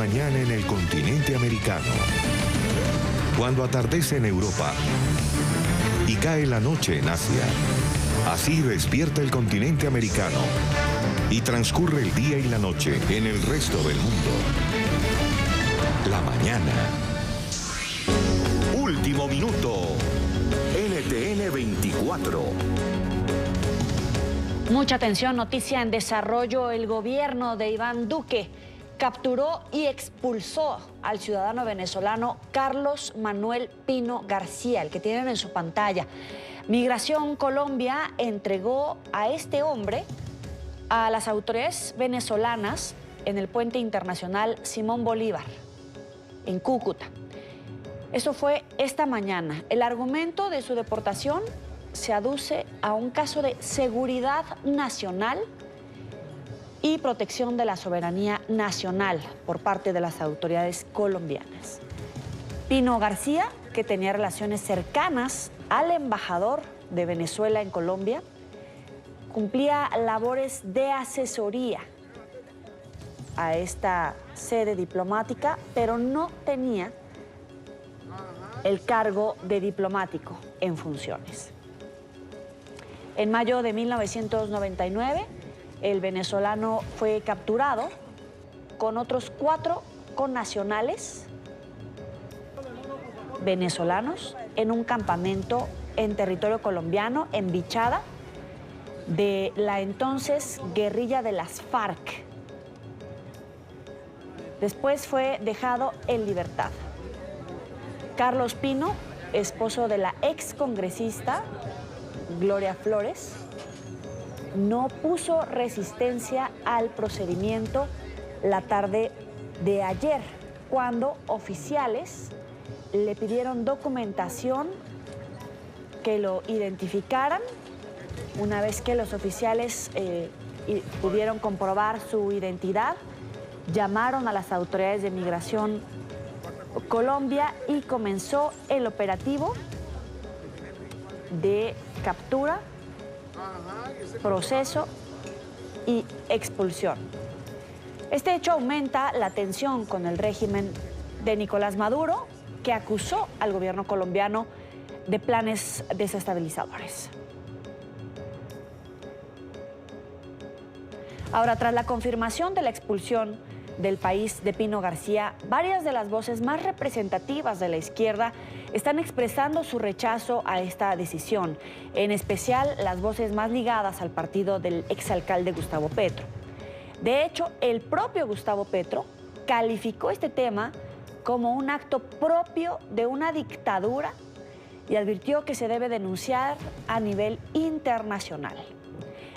mañana en el continente americano. Cuando atardece en Europa y cae la noche en Asia. Así despierta el continente americano y transcurre el día y la noche en el resto del mundo. La mañana. Último minuto. NTN 24. Mucha atención, noticia en desarrollo. El gobierno de Iván Duque capturó y expulsó al ciudadano venezolano Carlos Manuel Pino García, el que tienen en su pantalla. Migración Colombia entregó a este hombre a las autoridades venezolanas en el puente internacional Simón Bolívar, en Cúcuta. Esto fue esta mañana. El argumento de su deportación se aduce a un caso de seguridad nacional y protección de la soberanía nacional por parte de las autoridades colombianas. Pino García, que tenía relaciones cercanas al embajador de Venezuela en Colombia, cumplía labores de asesoría a esta sede diplomática, pero no tenía el cargo de diplomático en funciones. En mayo de 1999, el venezolano fue capturado con otros 4 connacionales venezolanos en un campamento en territorio colombiano, en Vichada, de la entonces guerrilla de las FARC. Después fue dejado en libertad. Carlos Pino, esposo de la excongresista Gloria Flores, no puso resistencia al procedimiento la tarde de ayer, cuando oficiales le pidieron documentación que lo identificaran. Una vez que los oficiales pudieron comprobar su identidad, llamaron a las autoridades de Migración Colombia y comenzó el operativo de captura, proceso y expulsión. Este hecho aumenta la tensión con el régimen de Nicolás Maduro, que acusó al gobierno colombiano de planes desestabilizadores. Ahora, tras la confirmación de la expulsión del país de Pino García, varias de las voces más representativas de la izquierda están expresando su rechazo a esta decisión, en especial las voces más ligadas al partido del exalcalde Gustavo Petro. De hecho, el propio Gustavo Petro calificó este tema como un acto propio de una dictadura y advirtió que se debe denunciar a nivel internacional.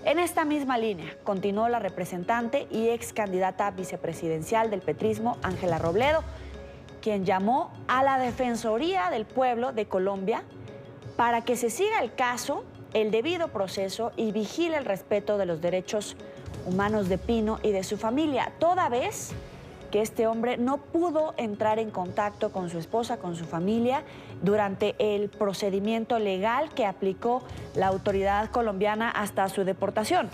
En esta misma línea continuó la representante y ex candidata vicepresidencial del petrismo, Ángela Robledo, quien llamó a la Defensoría del Pueblo de Colombia para que se siga el caso, el debido proceso y vigile el respeto de los derechos humanos de Pino y de su familia, toda vez que este hombre no pudo entrar en contacto con su esposa, con su familia, durante el procedimiento legal que aplicó la autoridad colombiana hasta su deportación.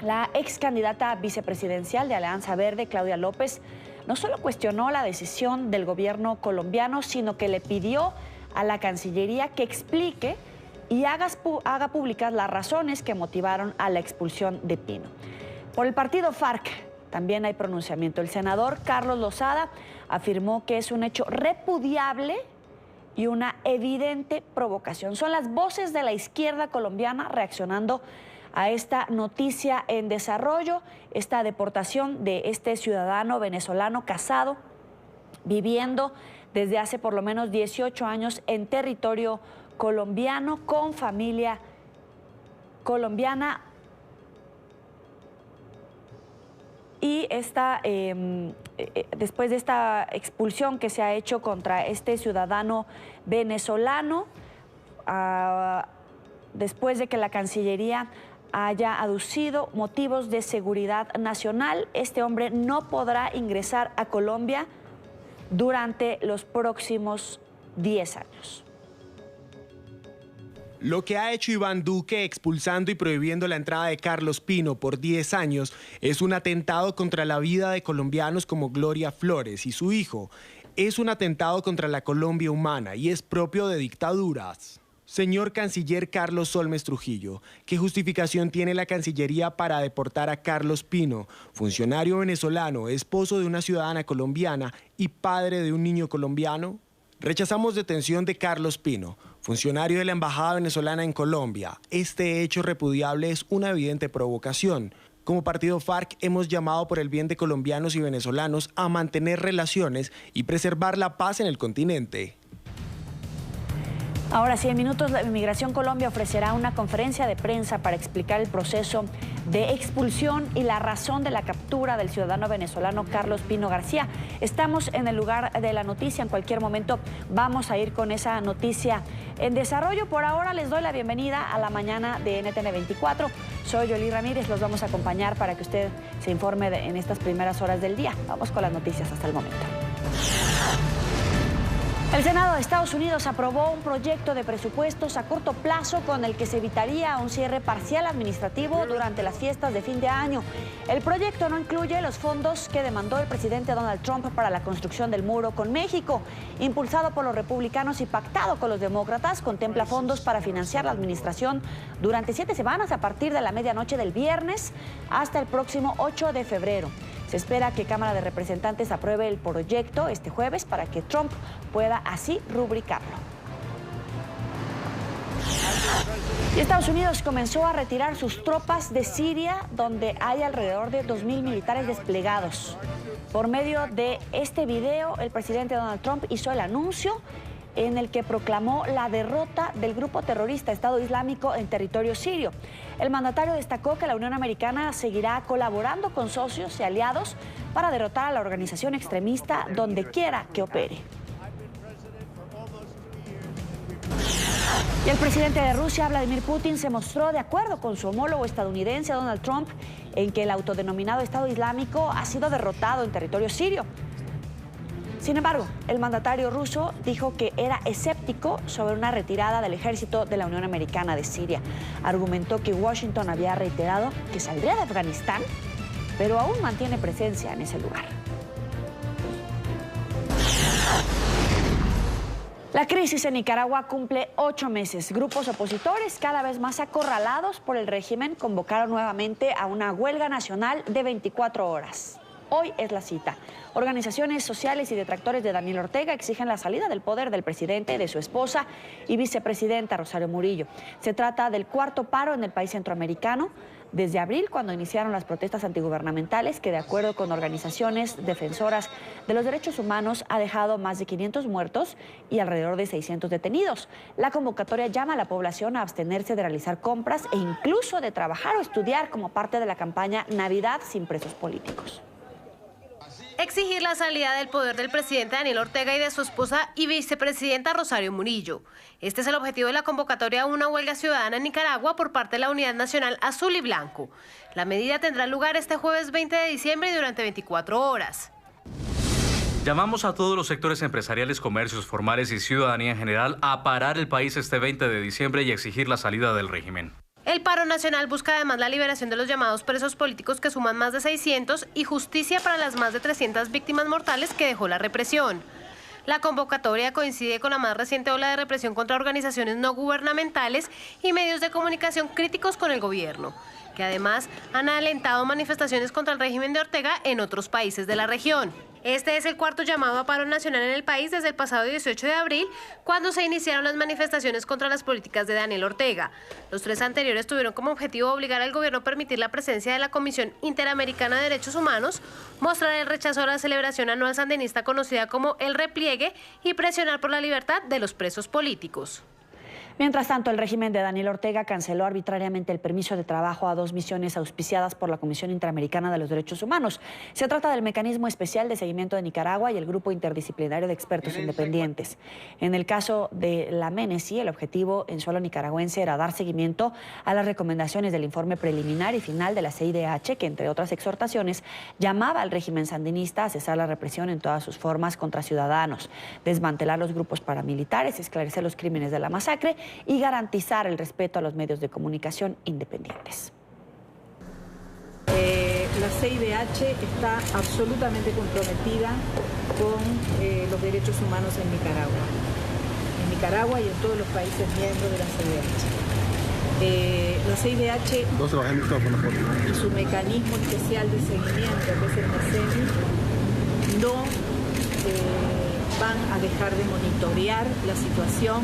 La ex candidata vicepresidencial de Alianza Verde, Claudia López, no solo cuestionó la decisión del gobierno colombiano, sino que le pidió a la Cancillería que explique y haga públicas las razones que motivaron a la expulsión de Pino. Por el partido FARC también hay pronunciamiento. El senador Carlos Lozada afirmó que es un hecho repudiable y una evidente provocación. Son las voces de la izquierda colombiana reaccionando a esta noticia en desarrollo, esta deportación de este ciudadano venezolano casado, viviendo desde hace por lo menos 18 años en territorio colombiano, con familia colombiana. Y después de esta expulsión que se ha hecho contra este ciudadano venezolano, después de que la Cancillería haya aducido motivos de seguridad nacional, este hombre no podrá ingresar a Colombia durante los próximos 10 años. Lo que ha hecho Iván Duque expulsando y prohibiendo la entrada de Carlos Pino por 10 años es un atentado contra la vida de colombianos como Gloria Flores y su hijo. Es un atentado contra la Colombia humana y es propio de dictaduras. Señor Canciller Carlos Solmes Trujillo, ¿qué justificación tiene la Cancillería para deportar a Carlos Pino, funcionario venezolano, esposo de una ciudadana colombiana y padre de un niño colombiano? Rechazamos detención de Carlos Pino, funcionario de la Embajada venezolana en Colombia. Este hecho repudiable es una evidente provocación. Como partido FARC hemos llamado por el bien de colombianos y venezolanos a mantener relaciones y preservar la paz en el continente. Ahora sí, en minutos, la Migración Colombia ofrecerá una conferencia de prensa para explicar el proceso de expulsión y la razón de la captura del ciudadano venezolano Carlos Pino García. Estamos en el lugar de la noticia, en cualquier momento vamos a ir con esa noticia en desarrollo. Por ahora les doy la bienvenida a la mañana de NTN 24. Soy Yoli Ramírez, los vamos a acompañar para que usted se informe en estas primeras horas del día. Vamos con las noticias hasta el momento. El Senado de Estados Unidos aprobó un proyecto de presupuestos a corto plazo con el que se evitaría un cierre parcial administrativo durante las fiestas de fin de año. El proyecto no incluye los fondos que demandó el presidente Donald Trump para la construcción del muro con México. Impulsado por los republicanos y pactado con los demócratas, contempla fondos para financiar la administración durante 7 semanas a partir de la medianoche del viernes hasta el próximo 8 de febrero. Se espera que Cámara de Representantes apruebe el proyecto este jueves para que Trump pueda así rubricarlo. Y Estados Unidos comenzó a retirar sus tropas de Siria, donde hay alrededor de 2.000 militares desplegados. Por medio de este video, el presidente Donald Trump hizo el anuncio en el que proclamó la derrota del grupo terrorista Estado Islámico en territorio sirio. El mandatario destacó que la Unión Americana seguirá colaborando con socios y aliados para derrotar a la organización extremista donde quiera que opere. Y el presidente de Rusia, Vladimir Putin, se mostró de acuerdo con su homólogo estadounidense, Donald Trump, en que el autodenominado Estado Islámico ha sido derrotado en territorio sirio. Sin embargo, el mandatario ruso dijo que era escéptico sobre una retirada del ejército de la Unión Americana de Siria. Argumentó que Washington había reiterado que saldría de Afganistán, pero aún mantiene presencia en ese lugar. La crisis en Nicaragua cumple 8 meses. Grupos opositores, cada vez más acorralados por el régimen, convocaron nuevamente a una huelga nacional de 24 horas. Hoy es la cita. Organizaciones sociales y detractores de Daniel Ortega exigen la salida del poder del presidente, de su esposa y vicepresidenta Rosario Murillo. Se trata del 4º paro en el país centroamericano desde abril, cuando iniciaron las protestas antigubernamentales, que de acuerdo con organizaciones defensoras de los derechos humanos ha dejado más de 500 muertos y alrededor de 600 detenidos. La convocatoria llama a la población a abstenerse de realizar compras e incluso de trabajar o estudiar como parte de la campaña Navidad sin presos políticos. Exigir la salida del poder del presidente Daniel Ortega y de su esposa y vicepresidenta Rosario Murillo. Este es el objetivo de la convocatoria a una huelga ciudadana en Nicaragua por parte de la Unidad Nacional Azul y Blanco. La medida tendrá lugar este jueves 20 de diciembre y durante 24 horas. Llamamos a todos los sectores empresariales, comercios formales y ciudadanía en general a parar el país este 20 de diciembre y exigir la salida del régimen. El paro nacional busca además la liberación de los llamados presos políticos, que suman más de 600, y justicia para las más de 300 víctimas mortales que dejó la represión. La convocatoria coincide con la más reciente ola de represión contra organizaciones no gubernamentales y medios de comunicación críticos con el gobierno, que además han alentado manifestaciones contra el régimen de Ortega en otros países de la región. Este es el 4º llamado a paro nacional en el país desde el pasado 18 de abril, cuando se iniciaron las manifestaciones contra las políticas de Daniel Ortega. Los 3 anteriores tuvieron como objetivo obligar al gobierno a permitir la presencia de la Comisión Interamericana de Derechos Humanos, mostrar el rechazo a la celebración anual sandinista conocida como el repliegue y presionar por la libertad de los presos políticos. Mientras tanto, el régimen de Daniel Ortega canceló arbitrariamente el permiso de trabajo a 2 misiones auspiciadas por la Comisión Interamericana de los Derechos Humanos. Se trata del Mecanismo Especial de Seguimiento de Nicaragua y el Grupo Interdisciplinario de Expertos Independientes. En el caso de la MENESI, el objetivo en suelo nicaragüense era dar seguimiento a las recomendaciones del informe preliminar y final de la CIDH, que, entre otras exhortaciones, llamaba al régimen sandinista a cesar la represión en todas sus formas contra ciudadanos, desmantelar los grupos paramilitares, esclarecer los crímenes de la masacre y garantizar el respeto a los medios de comunicación independientes. La CIDH está absolutamente comprometida con los derechos humanos en Nicaragua y en todos los países miembros de la CIDH. La CIDH y su mecanismo especial de seguimiento, que es el MECENI, no van a dejar de monitorear la situación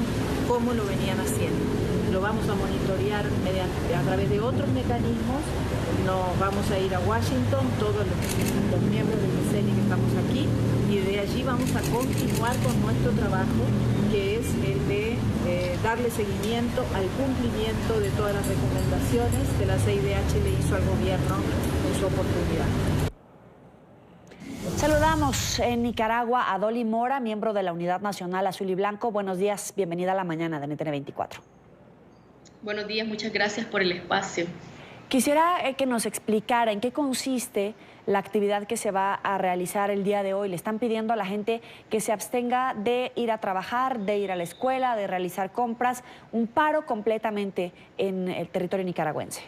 como lo venían haciendo. Lo vamos a monitorear a través de otros mecanismos. Nos vamos a ir a Washington, todos los miembros del MECENI que estamos aquí, y de allí vamos a continuar con nuestro trabajo, que es el de darle seguimiento al cumplimiento de todas las recomendaciones que la CIDH le hizo al gobierno en su oportunidad. Saludamos en Nicaragua a Dolly Mora, miembro de la Unidad Nacional Azul y Blanco. Buenos días, bienvenida a la mañana de NTN 24. Buenos días, muchas gracias por el espacio. Quisiera que nos explicara en qué consiste la actividad que se va a realizar el día de hoy. Le están pidiendo a la gente que se abstenga de ir a trabajar, de ir a la escuela, de realizar compras, un paro completamente en el territorio nicaragüense.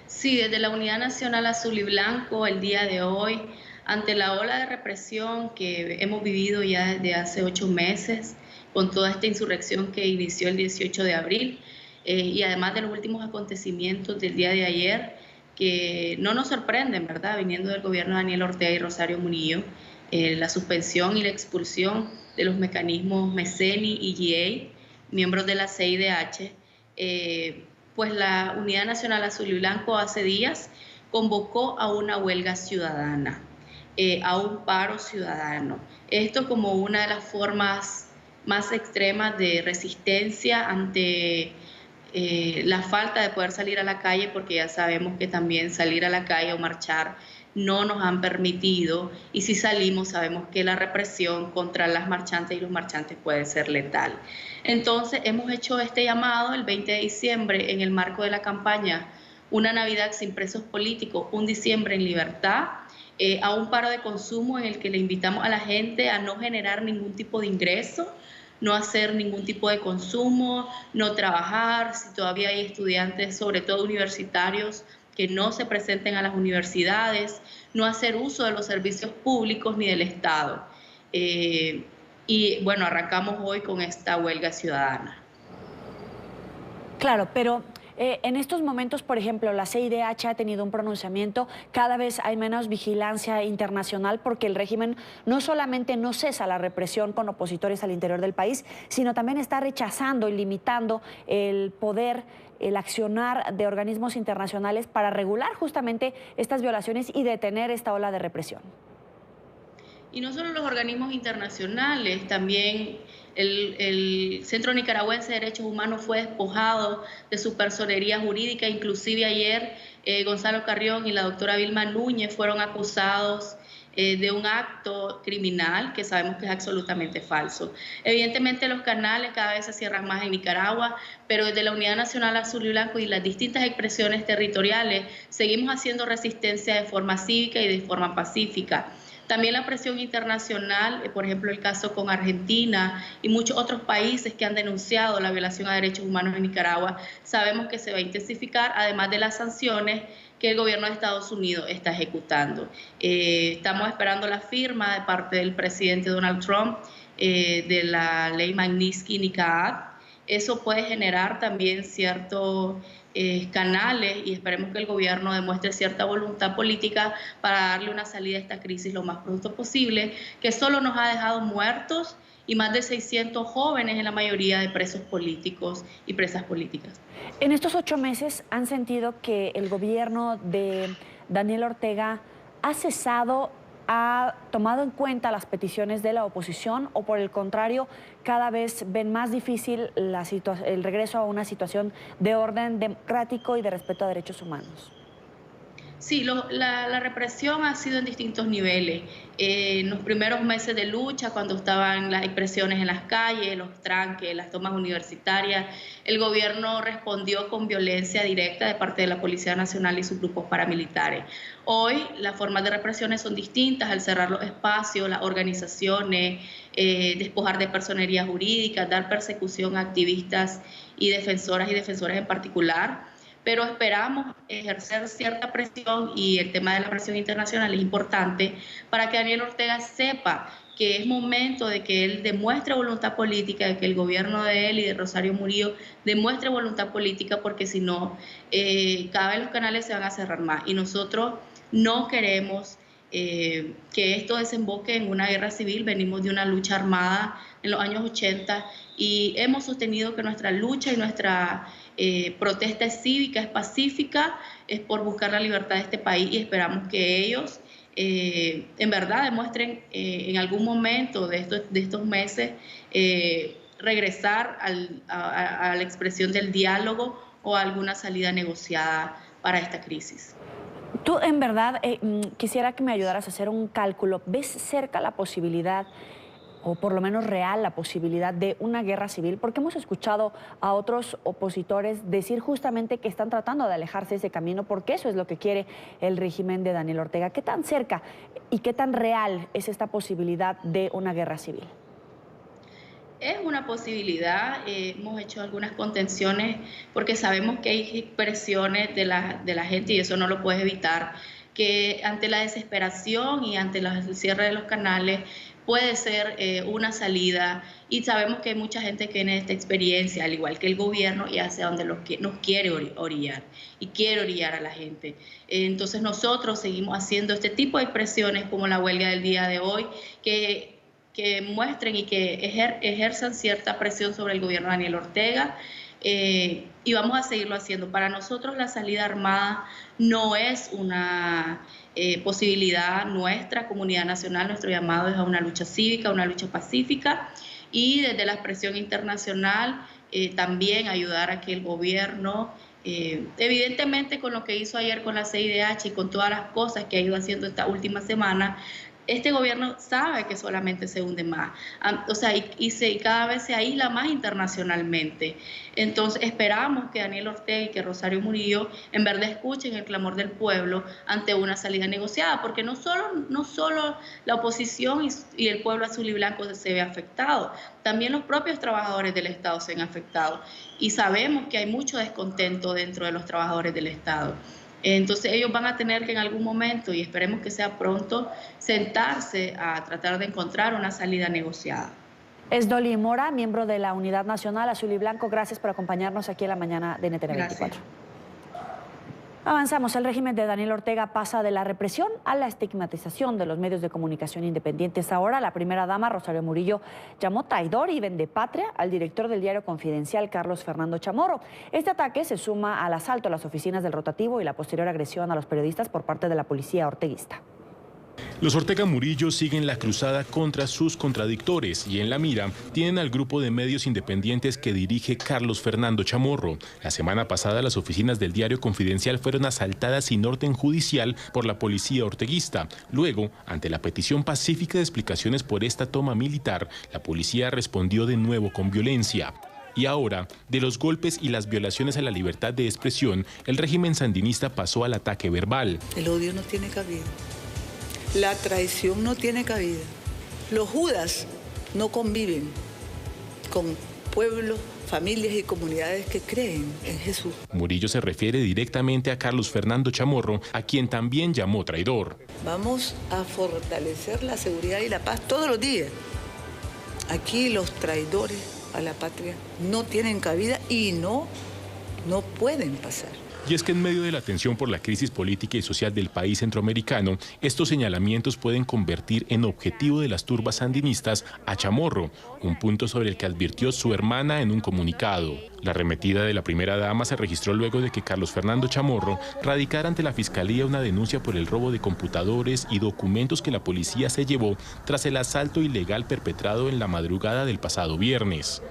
Sí, desde la Unidad Nacional Azul y Blanco, el día de hoy, ante la ola de represión que hemos vivido ya desde hace 8 meses, con toda esta insurrección que inició el 18 de abril, y además de los últimos acontecimientos del día de ayer, que no nos sorprenden, ¿verdad?, viniendo del gobierno de Daniel Ortega y Rosario Murillo, la suspensión y la expulsión de los mecanismos MECENI y GIEI, miembros de la CIDH, pues la Unidad Nacional Azul y Blanco hace días convocó a una huelga ciudadana, a un paro ciudadano. Esto como una de las formas más extremas de resistencia ante la falta de poder salir a la calle, porque ya sabemos que también salir a la calle o marchar no nos han permitido, y si salimos sabemos que la represión contra las marchantes y los marchantes puede ser letal. Entonces hemos hecho este llamado el 20 de diciembre en el marco de la campaña Una Navidad sin presos políticos, un diciembre en libertad, a un paro de consumo en el que le invitamos a la gente a no generar ningún tipo de ingreso, no hacer ningún tipo de consumo, no trabajar. Si todavía hay estudiantes, sobre todo universitarios, que no se presenten a las universidades, no hacer uso de los servicios públicos ni del Estado. Y bueno, arrancamos hoy con esta huelga ciudadana. Claro, pero en estos momentos, por ejemplo, la CIDH ha tenido un pronunciamiento, cada vez hay menos vigilancia internacional porque el régimen no solamente no cesa la represión con opositores al interior del país, sino también está rechazando y limitando el poder, el accionar de organismos internacionales para regular justamente estas violaciones y detener esta ola de represión. Y no solo los organismos internacionales, también el Centro Nicaragüense de Derechos Humanos fue despojado de su personería jurídica. Inclusive ayer Gonzalo Carrión y la doctora Vilma Núñez fueron acusados de un acto criminal que sabemos que es absolutamente falso. Evidentemente los canales cada vez se cierran más en Nicaragua, pero desde la Unidad Nacional Azul y Blanco y las distintas expresiones territoriales seguimos haciendo resistencia de forma cívica y de forma pacífica. También la presión internacional, por ejemplo el caso con Argentina y muchos otros países que han denunciado la violación a derechos humanos en Nicaragua, sabemos que se va a intensificar, además de las sanciones que el gobierno de Estados Unidos está ejecutando. Estamos esperando la firma de parte del presidente Donald Trump de la ley Magnitsky-Nikaa. Eso puede generar también ciertos canales y esperemos que el gobierno demuestre cierta voluntad política para darle una salida a esta crisis lo más pronto posible, que solo nos ha dejado muertos y más de 600 jóvenes, en la mayoría de presos políticos y presas políticas. En estos 8 meses, ¿han sentido que el gobierno de Daniel Ortega ha cesado, ha tomado en cuenta las peticiones de la oposición, o por el contrario, cada vez ven más difícil el regreso a una situación de orden democrático y de respeto a derechos humanos? Sí, la represión ha sido en distintos niveles. En los primeros meses de lucha, cuando estaban las expresiones en las calles, los tranques, las tomas universitarias, el gobierno respondió con violencia directa de parte de la Policía Nacional y sus grupos paramilitares. Hoy las formas de represiones son distintas al cerrar los espacios, las organizaciones, despojar de personería jurídica, dar persecución a activistas y defensoras y defensores en particular. Pero esperamos ejercer cierta presión, y el tema de la presión internacional es importante para que Daniel Ortega sepa que es momento de que él demuestre voluntad política, de que el gobierno de él y de Rosario Murillo demuestre voluntad política, porque si no, cada vez los canales se van a cerrar más. Y nosotros no queremos que esto desemboque en una guerra civil. Venimos de una lucha armada en los años 80 y hemos sostenido que nuestra lucha y nuestra protesta es cívica, es pacífica, es por buscar la libertad de este país, y esperamos que ellos en verdad demuestren en algún momento de estos meses regresar a la expresión del diálogo o a alguna salida negociada para esta crisis. Tú, en verdad, quisiera que me ayudaras a hacer un cálculo. ¿Ves cerca la posibilidad, o por lo menos real la posibilidad, de una guerra civil? Porque hemos escuchado a otros opositores decir justamente que están tratando de alejarse de ese camino, porque eso es lo que quiere el régimen de Daniel Ortega. ¿Qué tan cerca y qué tan real es esta posibilidad de una guerra civil? Es una posibilidad. Hemos hecho algunas contenciones porque sabemos que hay presiones de la gente, y eso no lo puedes evitar, que ante la desesperación y ante el cierre de los canales puede ser una salida, y sabemos que hay mucha gente que tiene esta experiencia, al igual que el gobierno, y hacia donde nos quiere orillar, y quiere orillar a la gente. Entonces nosotros seguimos haciendo este tipo de expresiones, como la huelga del día de hoy, que muestren y que ejerzan cierta presión sobre el gobierno de Daniel Ortega, y vamos a seguirlo haciendo. Para nosotros la salida armada no es una posibilidad. Nuestra comunidad nacional, nuestro llamado es a una lucha cívica, a una lucha pacífica, y desde la presión internacional también ayudar a que el gobierno, evidentemente con lo que hizo ayer con la CIDH y con todas las cosas que ha ido haciendo esta última semana, este gobierno sabe que solamente se hunde más, y cada vez se aísla más internacionalmente. Entonces esperamos que Daniel Ortega y que Rosario Murillo en verdad escuchen el clamor del pueblo ante una salida negociada, porque no solo la oposición y el pueblo azul y blanco se ve afectado, también los propios trabajadores del Estado se ven afectados, y sabemos que hay mucho descontento dentro de los trabajadores del Estado. Entonces ellos van a tener que en algún momento, y esperemos que sea pronto, sentarse a tratar de encontrar una salida negociada. Es Dolly Mora, miembro de la Unidad Nacional Azul y Blanco. Gracias por acompañarnos aquí en la mañana de NTN 24. Avanzamos. El régimen de Daniel Ortega pasa de la represión a la estigmatización de los medios de comunicación independientes. Ahora la primera dama, Rosario Murillo, llamó traidor y vendepatria al director del diario Confidencial, Carlos Fernando Chamorro. Este ataque se suma al asalto a las oficinas del rotativo y la posterior agresión a los periodistas por parte de la policía orteguista. Los Ortega Murillo siguen la cruzada contra sus contradictores, y en la mira tienen al grupo de medios independientes que dirige Carlos Fernando Chamorro. La semana pasada las oficinas del diario Confidencial fueron asaltadas sin orden judicial por la policía orteguista. Luego, ante la petición pacífica de explicaciones por esta toma militar, la policía respondió de nuevo con violencia. Y ahora, de los golpes y las violaciones a la libertad de expresión, el régimen sandinista pasó al ataque verbal. El odio no tiene cabida. La traición no tiene cabida. Los judas no conviven con pueblos, familias y comunidades que creen en Jesús. Murillo se refiere directamente a Carlos Fernando Chamorro, a quien también llamó traidor. Vamos a fortalecer la seguridad y la paz todos los días. Aquí los traidores a la patria no tienen cabida y no pueden pasar. Y es que en medio de la tensión por la crisis política y social del país centroamericano, estos señalamientos pueden convertir en objetivo de las turbas sandinistas a Chamorro, un punto sobre el que advirtió su hermana en un comunicado. La arremetida de la primera dama se registró luego de que Carlos Fernando Chamorro radicara ante la Fiscalía una denuncia por el robo de computadores y documentos que la policía se llevó tras el asalto ilegal perpetrado en la madrugada del pasado viernes.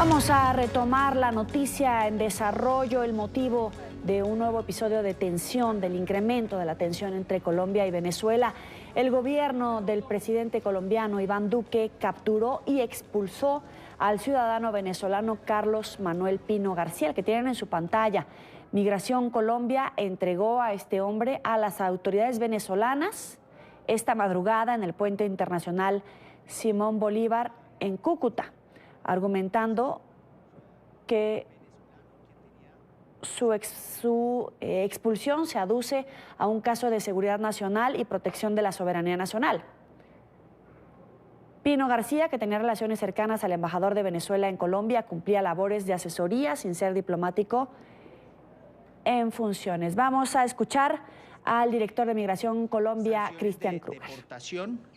Vamos a retomar la noticia en desarrollo, el motivo de un nuevo episodio de tensión, del incremento de la tensión entre Colombia y Venezuela. El gobierno del presidente colombiano Iván Duque capturó y expulsó al ciudadano venezolano Carlos Manuel Pino García, el que tienen en su pantalla. Migración Colombia entregó a este hombre a las autoridades venezolanas esta madrugada en el puente internacional Simón Bolívar en Cúcuta, argumentando que su expulsión se aduce a un caso de seguridad nacional y protección de la soberanía nacional. Pino García, que tenía relaciones cercanas al embajador de Venezuela en Colombia, cumplía labores de asesoría sin ser diplomático en funciones. Vamos a escuchar al director de Migración Colombia, Cristian Kruger.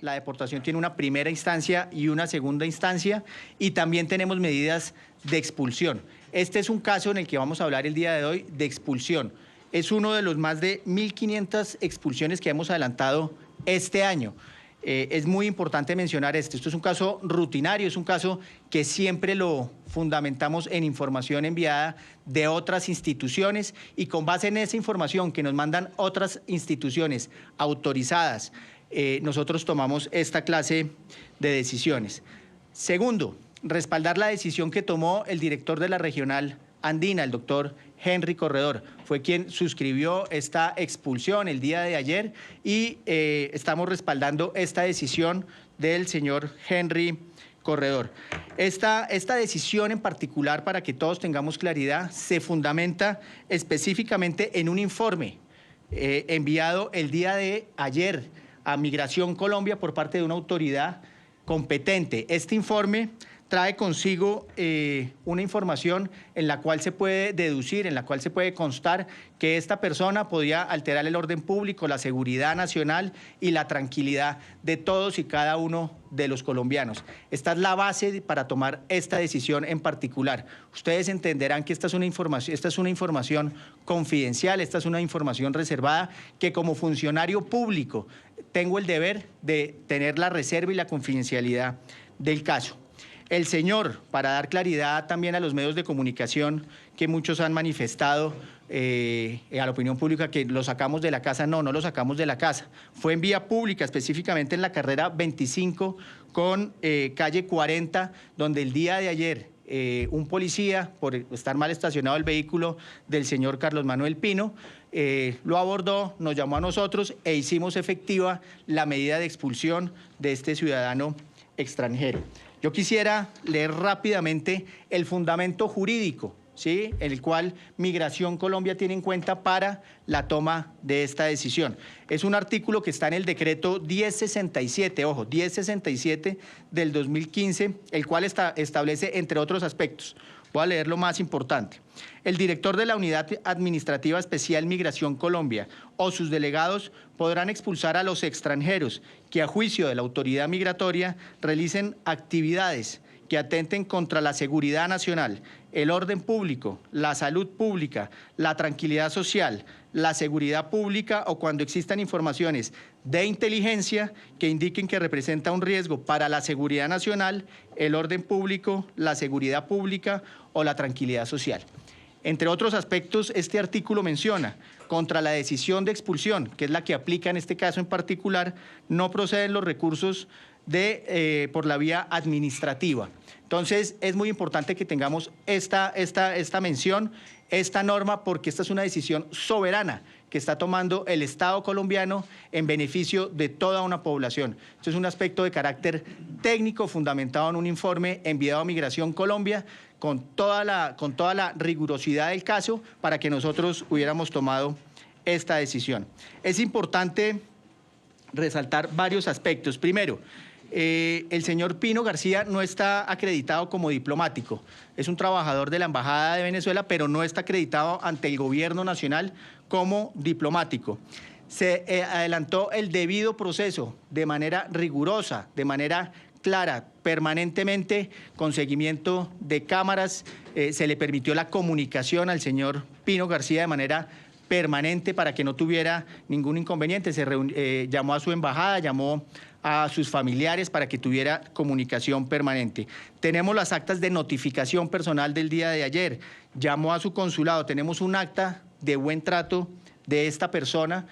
La deportación tiene una primera instancia y una segunda instancia, y también tenemos medidas de expulsión. Este es un caso en el que vamos a hablar el día de hoy de expulsión. Es uno de los más de 1.500 expulsiones que hemos adelantado este año. Es muy importante mencionar esto. Esto es un caso rutinario, es un caso que siempre lo fundamentamos en información enviada de otras instituciones, y con base en esa información que nos mandan otras instituciones autorizadas, nosotros tomamos esta clase de decisiones. Segundo, respaldar la decisión que tomó el director de la regional andina, el doctor Henry Corredor. Fue quien suscribió esta expulsión el día de ayer, y estamos respaldando esta decisión del señor Henry Corredor. Esta decisión en particular, para que todos tengamos claridad, se fundamenta específicamente en un informe enviado el día de ayer a Migración Colombia por parte de una autoridad competente. Este informe trae consigo una información en la cual se puede deducir, en la cual se puede constar que esta persona podía alterar el orden público, la seguridad nacional y la tranquilidad de todos y cada uno de los colombianos. Esta es la base para tomar esta decisión en particular. Ustedes entenderán que esta es una información confidencial, esta es una información reservada, que como funcionario público tengo el deber de tener la reserva y la confidencialidad del caso. El señor, para dar claridad también a los medios de comunicación, que muchos han manifestado a la opinión pública que lo sacamos de la casa, no lo sacamos de la casa. Fue en vía pública, específicamente en la carrera 25 con calle 40, donde el día de ayer un policía, por estar mal estacionado el vehículo del señor Carlos Manuel Pino, lo abordó, nos llamó a nosotros e hicimos efectiva la medida de expulsión de este ciudadano extranjero. Yo quisiera leer rápidamente el fundamento jurídico, ¿sí?, en el cual Migración Colombia tiene en cuenta para la toma de esta decisión. Es un artículo que está en el decreto 1067, ojo, 1067 del 2015, el cual establece, entre otros aspectos, voy a leer lo más importante. El director de la Unidad Administrativa Especial Migración Colombia o sus delegados podrán expulsar a los extranjeros que, a juicio de la autoridad migratoria, realicen actividades que atenten contra la seguridad nacional, el orden público, la salud pública, la tranquilidad social, la seguridad pública, o cuando existan informaciones de inteligencia que indiquen que representa un riesgo para la seguridad nacional, el orden público, la seguridad pública o la tranquilidad social. Entre otros aspectos, este artículo menciona: contra la decisión de expulsión, que es la que aplica en este caso en particular, no proceden los recursos por la vía administrativa. Entonces, es muy importante que tengamos esta mención, esta norma, porque esta es una decisión soberana que está tomando el Estado colombiano en beneficio de toda una población. Esto es un aspecto de carácter técnico fundamentado en un informe enviado a Migración Colombia con toda la rigurosidad del caso para que nosotros hubiéramos tomado esta decisión. Es importante resaltar varios aspectos. Primero, el señor Pino García no está acreditado como diplomático. Es un trabajador de la Embajada de Venezuela, pero no está acreditado ante el gobierno nacional como diplomático. Se adelantó el debido proceso de manera rigurosa, de manera clara, permanentemente, con seguimiento de cámaras. Se le permitió la comunicación al señor Pino García de manera permanente para que no tuviera ningún inconveniente. Llamó a su embajada, llamó a sus familiares para que tuviera comunicación permanente. Tenemos las actas de notificación personal del día de ayer. Llamó a su consulado. Tenemos un acta de buen trato de esta persona,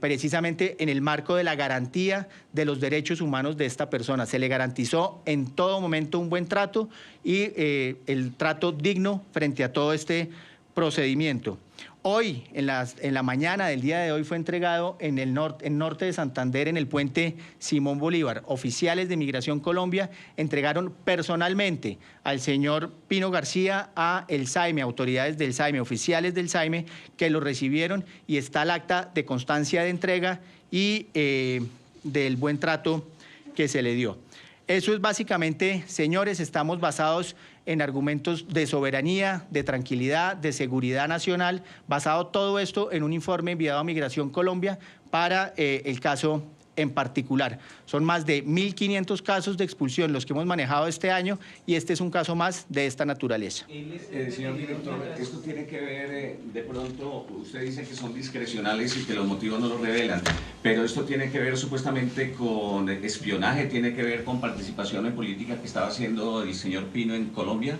precisamente en el marco de la garantía de los derechos humanos de esta persona. Se le garantizó en todo momento un buen trato y el trato digno frente a todo este procedimiento. Hoy, en la mañana del día de hoy, fue entregado en el norte de Santander, en el puente Simón Bolívar. Oficiales de Migración Colombia entregaron personalmente al señor Pino García a el SAIME, autoridades del SAIME, oficiales del SAIME, que lo recibieron, y está el acta de constancia de entrega y del buen trato que se le dio. Eso es básicamente, señores, estamos basados en argumentos de soberanía, de tranquilidad, de seguridad nacional, basado todo esto en un informe enviado a Migración Colombia para el caso en particular. Son más de 1.500 casos de expulsión los que hemos manejado este año y este es un caso más de esta naturaleza. Señor director, esto tiene que ver, de pronto, usted dice que son discrecionales y que los motivos no los revelan, pero esto tiene que ver supuestamente con espionaje, tiene que ver con participación en política que estaba haciendo el señor Pino en Colombia.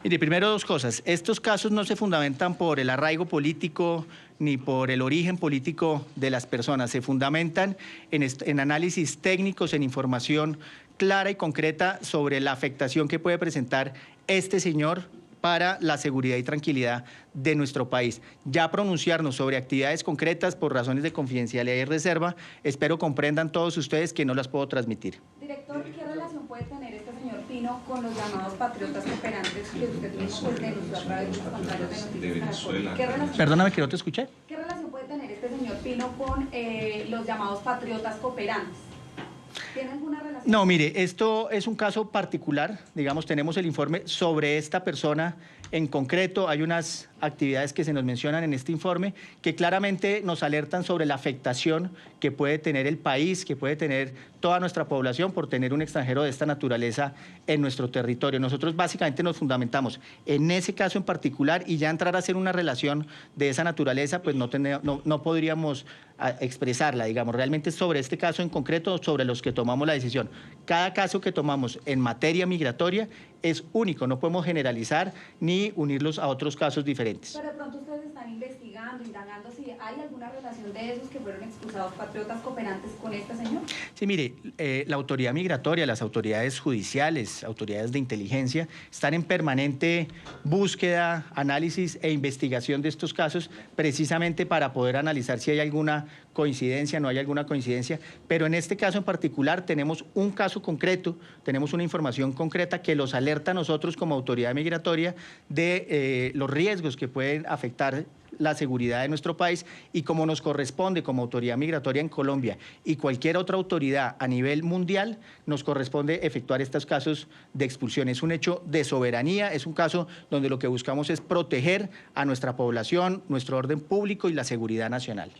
Mire, primero dos cosas. Estos casos no se fundamentan por el arraigo político ni por el origen político de las personas. Se fundamentan en análisis técnicos, en información clara y concreta sobre la afectación que puede presentar este señor para la seguridad y tranquilidad de nuestro país. Ya pronunciarnos sobre actividades concretas por razones de confidencialidad y reserva, espero comprendan todos ustedes que no las puedo transmitir. Director, ¿qué relación puede tener este señor Pino con los llamados patriotas cooperantes que usted mismo denunció a través de los contrarios de Noticias Caracol? Perdóname que no te escuché. ¿Qué relación puede tener este señor Pino con los llamados patriotas cooperantes? ¿Tiene alguna relación? No, mire, esto es un caso particular. Digamos, tenemos el informe sobre esta persona en concreto. Hay unas actividades que se nos mencionan en este informe que claramente nos alertan sobre la afectación que puede tener el país, que puede tener toda nuestra población por tener un extranjero de esta naturaleza en nuestro territorio. Nosotros básicamente nos fundamentamos en ese caso en particular y ya entrar a hacer una relación de esa naturaleza, pues no podríamos expresarla, digamos. Realmente sobre este caso en concreto, sobre los que tomamos la decisión. Cada caso que tomamos en materia migratoria es único, no podemos generalizar ni unirlos a otros casos diferentes. Pero de pronto ustedes están investigando, indagando si hay alguna relación de esos que fueron expulsados patriotas cooperantes con este señor. Sí, mire, la autoridad migratoria, las autoridades judiciales, autoridades de inteligencia, están en permanente búsqueda, análisis e investigación de estos casos, precisamente para poder analizar si hay alguna coincidencia, no hay alguna coincidencia, pero en este caso en particular tenemos un caso concreto, tenemos una información concreta que los alerta a nosotros como autoridad migratoria de los riesgos que pueden afectar la seguridad de nuestro país y como nos corresponde como autoridad migratoria en Colombia y cualquier otra autoridad a nivel mundial, nos corresponde efectuar estos casos de expulsión. Es un hecho de soberanía, es un caso donde lo que buscamos es proteger a nuestra población, nuestro orden público y la seguridad nacional.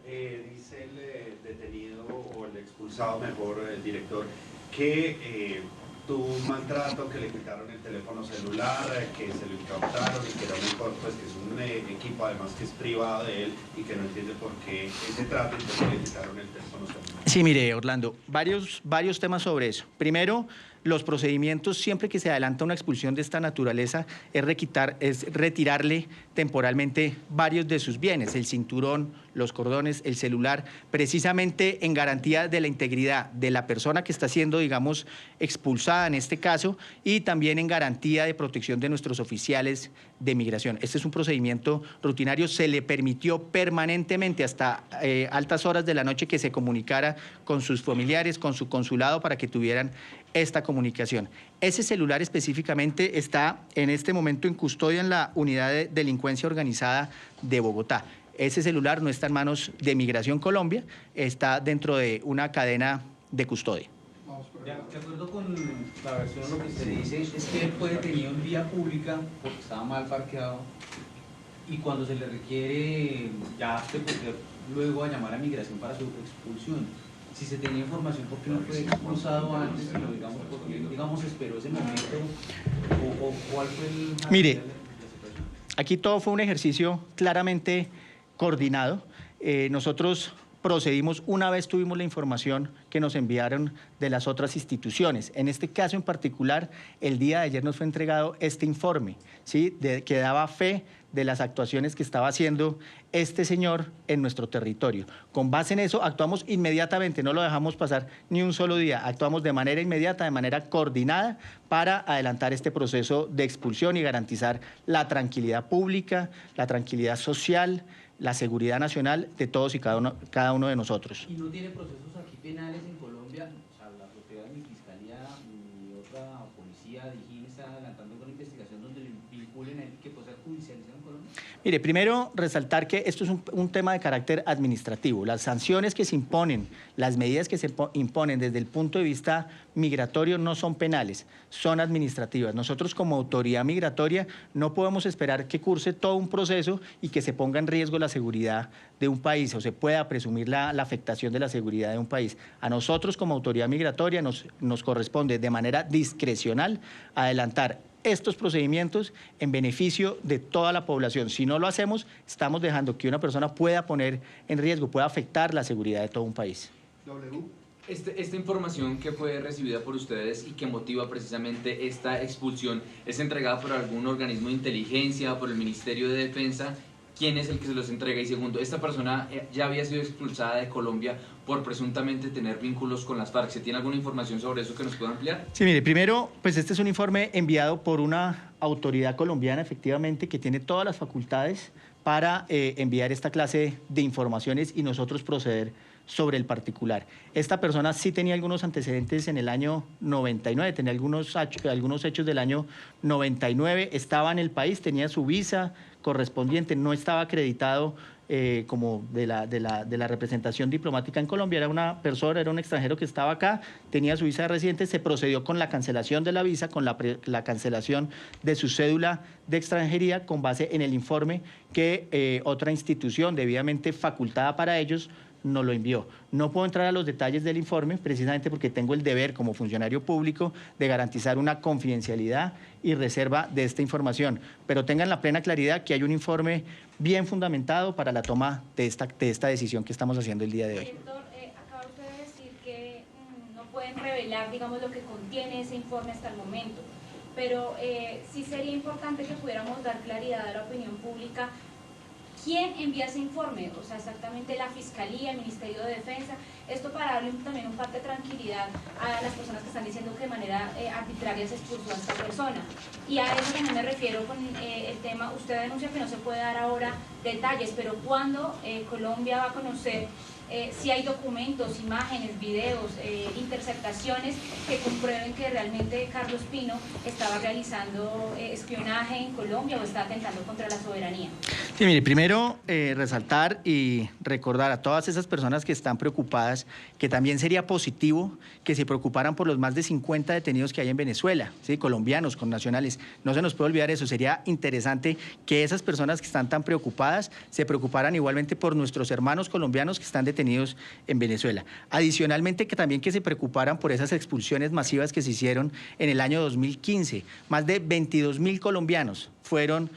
Dice el detenido o el expulsado, mejor, el director, que tuvo un maltrato, que le quitaron el teléfono celular, que se lo incautaron y que era pues que es un equipo además que es privado de él y que no entiende por qué ese trato y por qué le quitaron el teléfono celular. Sí, mire, Orlando, varios temas sobre eso. Primero, los procedimientos, siempre que se adelanta una expulsión de esta naturaleza, es retirarle temporalmente varios de sus bienes, el cinturón, los cordones, el celular, precisamente en garantía de la integridad de la persona que está siendo, digamos, expulsada en este caso, y también en garantía de protección de nuestros oficiales de migración. Este es un procedimiento rutinario, se le permitió permanentemente hasta altas horas de la noche que se comunicara con sus familiares, con su consulado, para que tuvieran esta comunicación. Ese celular específicamente está en este momento en custodia en la Unidad de Delincuencia Organizada de Bogotá. Ese celular no está en manos de Migración Colombia, está dentro de una cadena de custodia. De acuerdo con la versión, lo que se dice es que él fue detenido en vía pública porque estaba mal parqueado y cuando se le requiere ya se puede luego a llamar a Migración para su expulsión. Si se tenía información, ¿por qué no fue expulsado antes? Pero digamos, ¿por qué, digamos, esperó ese momento? ¿O cuál fue el...? Mire, aquí todo fue un ejercicio claramente coordinado. Nosotros procedimos una vez tuvimos la información que nos enviaron de las otras instituciones. En este caso en particular, el día de ayer nos fue entregado este informe, ¿sí? Que daba fe de las actuaciones que estaba haciendo este señor en nuestro territorio. Con base en eso, actuamos inmediatamente, no lo dejamos pasar ni un solo día, actuamos de manera inmediata, de manera coordinada, para adelantar este proceso de expulsión y garantizar la tranquilidad pública, la tranquilidad social, la seguridad nacional de todos y cada uno de nosotros. ¿Y no tiene procesos aquí penales en Colombia? O sea, la propiedad de mi fiscalía, mi otra policía, DIJÍN, está adelantando con investigación donde le vinculen a él que pueda ser judicializado en Colombia. Mire, primero resaltar que esto es un tema de carácter administrativo. Las sanciones que se imponen, las medidas que se imponen desde el punto de vista migratorio no son penales, son administrativas. Nosotros como autoridad migratoria no podemos esperar que curse todo un proceso y que se ponga en riesgo la seguridad de un país o se pueda presumir la afectación de la seguridad de un país. A nosotros como autoridad migratoria nos corresponde de manera discrecional adelantar estos procedimientos en beneficio de toda la población. Si no lo hacemos, estamos dejando que una persona pueda poner en riesgo, pueda afectar la seguridad de todo un país. Esta información que fue recibida por ustedes y que motiva precisamente esta expulsión, ¿es entregada por algún organismo de inteligencia, por el Ministerio de Defensa? ¿Quién es el que se los entrega? Y segundo, esta persona ya había sido expulsada de Colombia por presuntamente tener vínculos con las FARC. ¿Se tiene alguna información sobre eso que nos pueda ampliar? Sí, mire, primero, pues este es un informe enviado por una autoridad colombiana, efectivamente, que tiene todas las facultades para enviar esta clase de informaciones y nosotros proceder sobre el particular. Esta persona sí tenía algunos antecedentes en el año 99, tenía algunos hechos del año 99, estaba en el país, tenía su visa correspondiente, no estaba acreditado como de la representación diplomática en Colombia, era una persona, era un extranjero que estaba acá, tenía su visa de residente, se procedió con la cancelación de la visa, con la cancelación de su cédula de extranjería con base en el informe que otra institución debidamente facultada para ellos nos lo envió. No puedo entrar a los detalles del informe precisamente porque tengo el deber como funcionario público de garantizar una confidencialidad y reserva de esta información, pero tengan la plena claridad que hay un informe bien fundamentado para la toma de esta decisión que estamos haciendo el día de hoy. Director, acaba usted de decir que no pueden revelar, digamos, lo que contiene ese informe hasta el momento, pero sí sería importante que pudiéramos dar claridad a la opinión pública. ¿Quién envía ese informe? O sea, exactamente la Fiscalía, el Ministerio de Defensa. Esto para darle también un parte de tranquilidad a las personas que están diciendo que de manera arbitraria se expulsó a esta persona. Y a eso también me refiero con el tema, usted denuncia que no se puede dar ahora detalles, pero ¿cuándo Colombia va a conocer si hay documentos, imágenes, videos, interceptaciones que comprueben que realmente Carlos Pino estaba realizando espionaje en Colombia o está atentando contra la soberanía? Sí, mire, primero resaltar y recordar a todas esas personas que están preocupadas que también sería positivo que se preocuparan por los más de 50 detenidos que hay en Venezuela, ¿sí? Colombianos, connacionales. No se nos puede olvidar eso. Sería interesante que esas personas que están tan preocupadas se preocuparan igualmente por nuestros hermanos colombianos que están detenidos en Venezuela. Adicionalmente, que también que se preocuparan por esas expulsiones masivas que se hicieron en el año 2015. Más de 22.000 colombianos fueron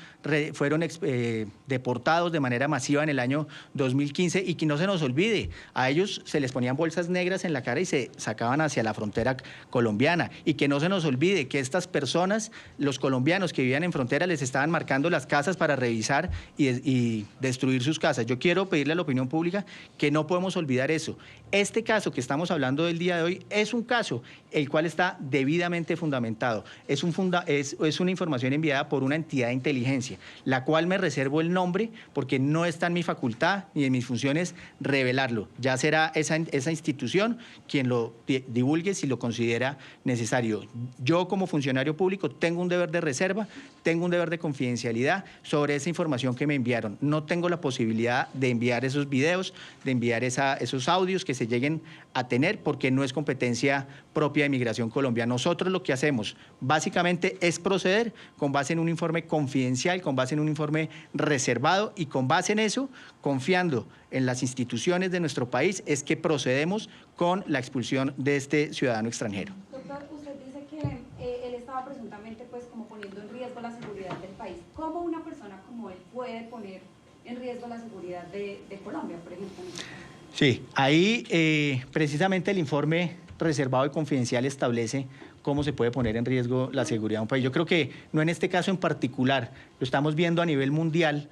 deportados de manera masiva en el año 2015 y que no se nos olvide, a ellos se les ponían bolsas negras en la cara y se sacaban hacia la frontera colombiana y que no se nos olvide que estas personas, los colombianos que vivían en frontera les estaban marcando las casas para revisar y destruir sus casas. Yo quiero pedirle a la opinión pública que no podemos olvidar eso. Este caso que estamos hablando del día de hoy es un caso el cual está debidamente fundamentado. Es una información enviada por una entidad de inteligencia, la cual me reservo el nombre porque no está en mi facultad ni en mis funciones revelarlo. Ya será esa institución quien lo divulgue si lo considera necesario. Yo como funcionario público tengo un deber de reserva, tengo un deber de confidencialidad sobre esa información que me enviaron. No tengo la posibilidad de enviar esos videos, de enviar esos audios que se lleguen a tener porque no es competencia propia de Migración Colombia. Nosotros lo que hacemos básicamente es proceder con base en un informe confidencial, con base en un informe reservado y con base en eso, confiando en las instituciones de nuestro país, es que procedemos con la expulsión de este ciudadano extranjero. Doctor, usted dice que él estaba presuntamente pues como poniendo en riesgo la seguridad del país. ¿Cómo una persona como él puede poner en riesgo la seguridad de Colombia, por ejemplo? Sí, ahí precisamente el informe reservado y confidencial establece cómo se puede poner en riesgo la seguridad de un país. Yo creo que no en este caso en particular, lo estamos viendo a nivel mundial,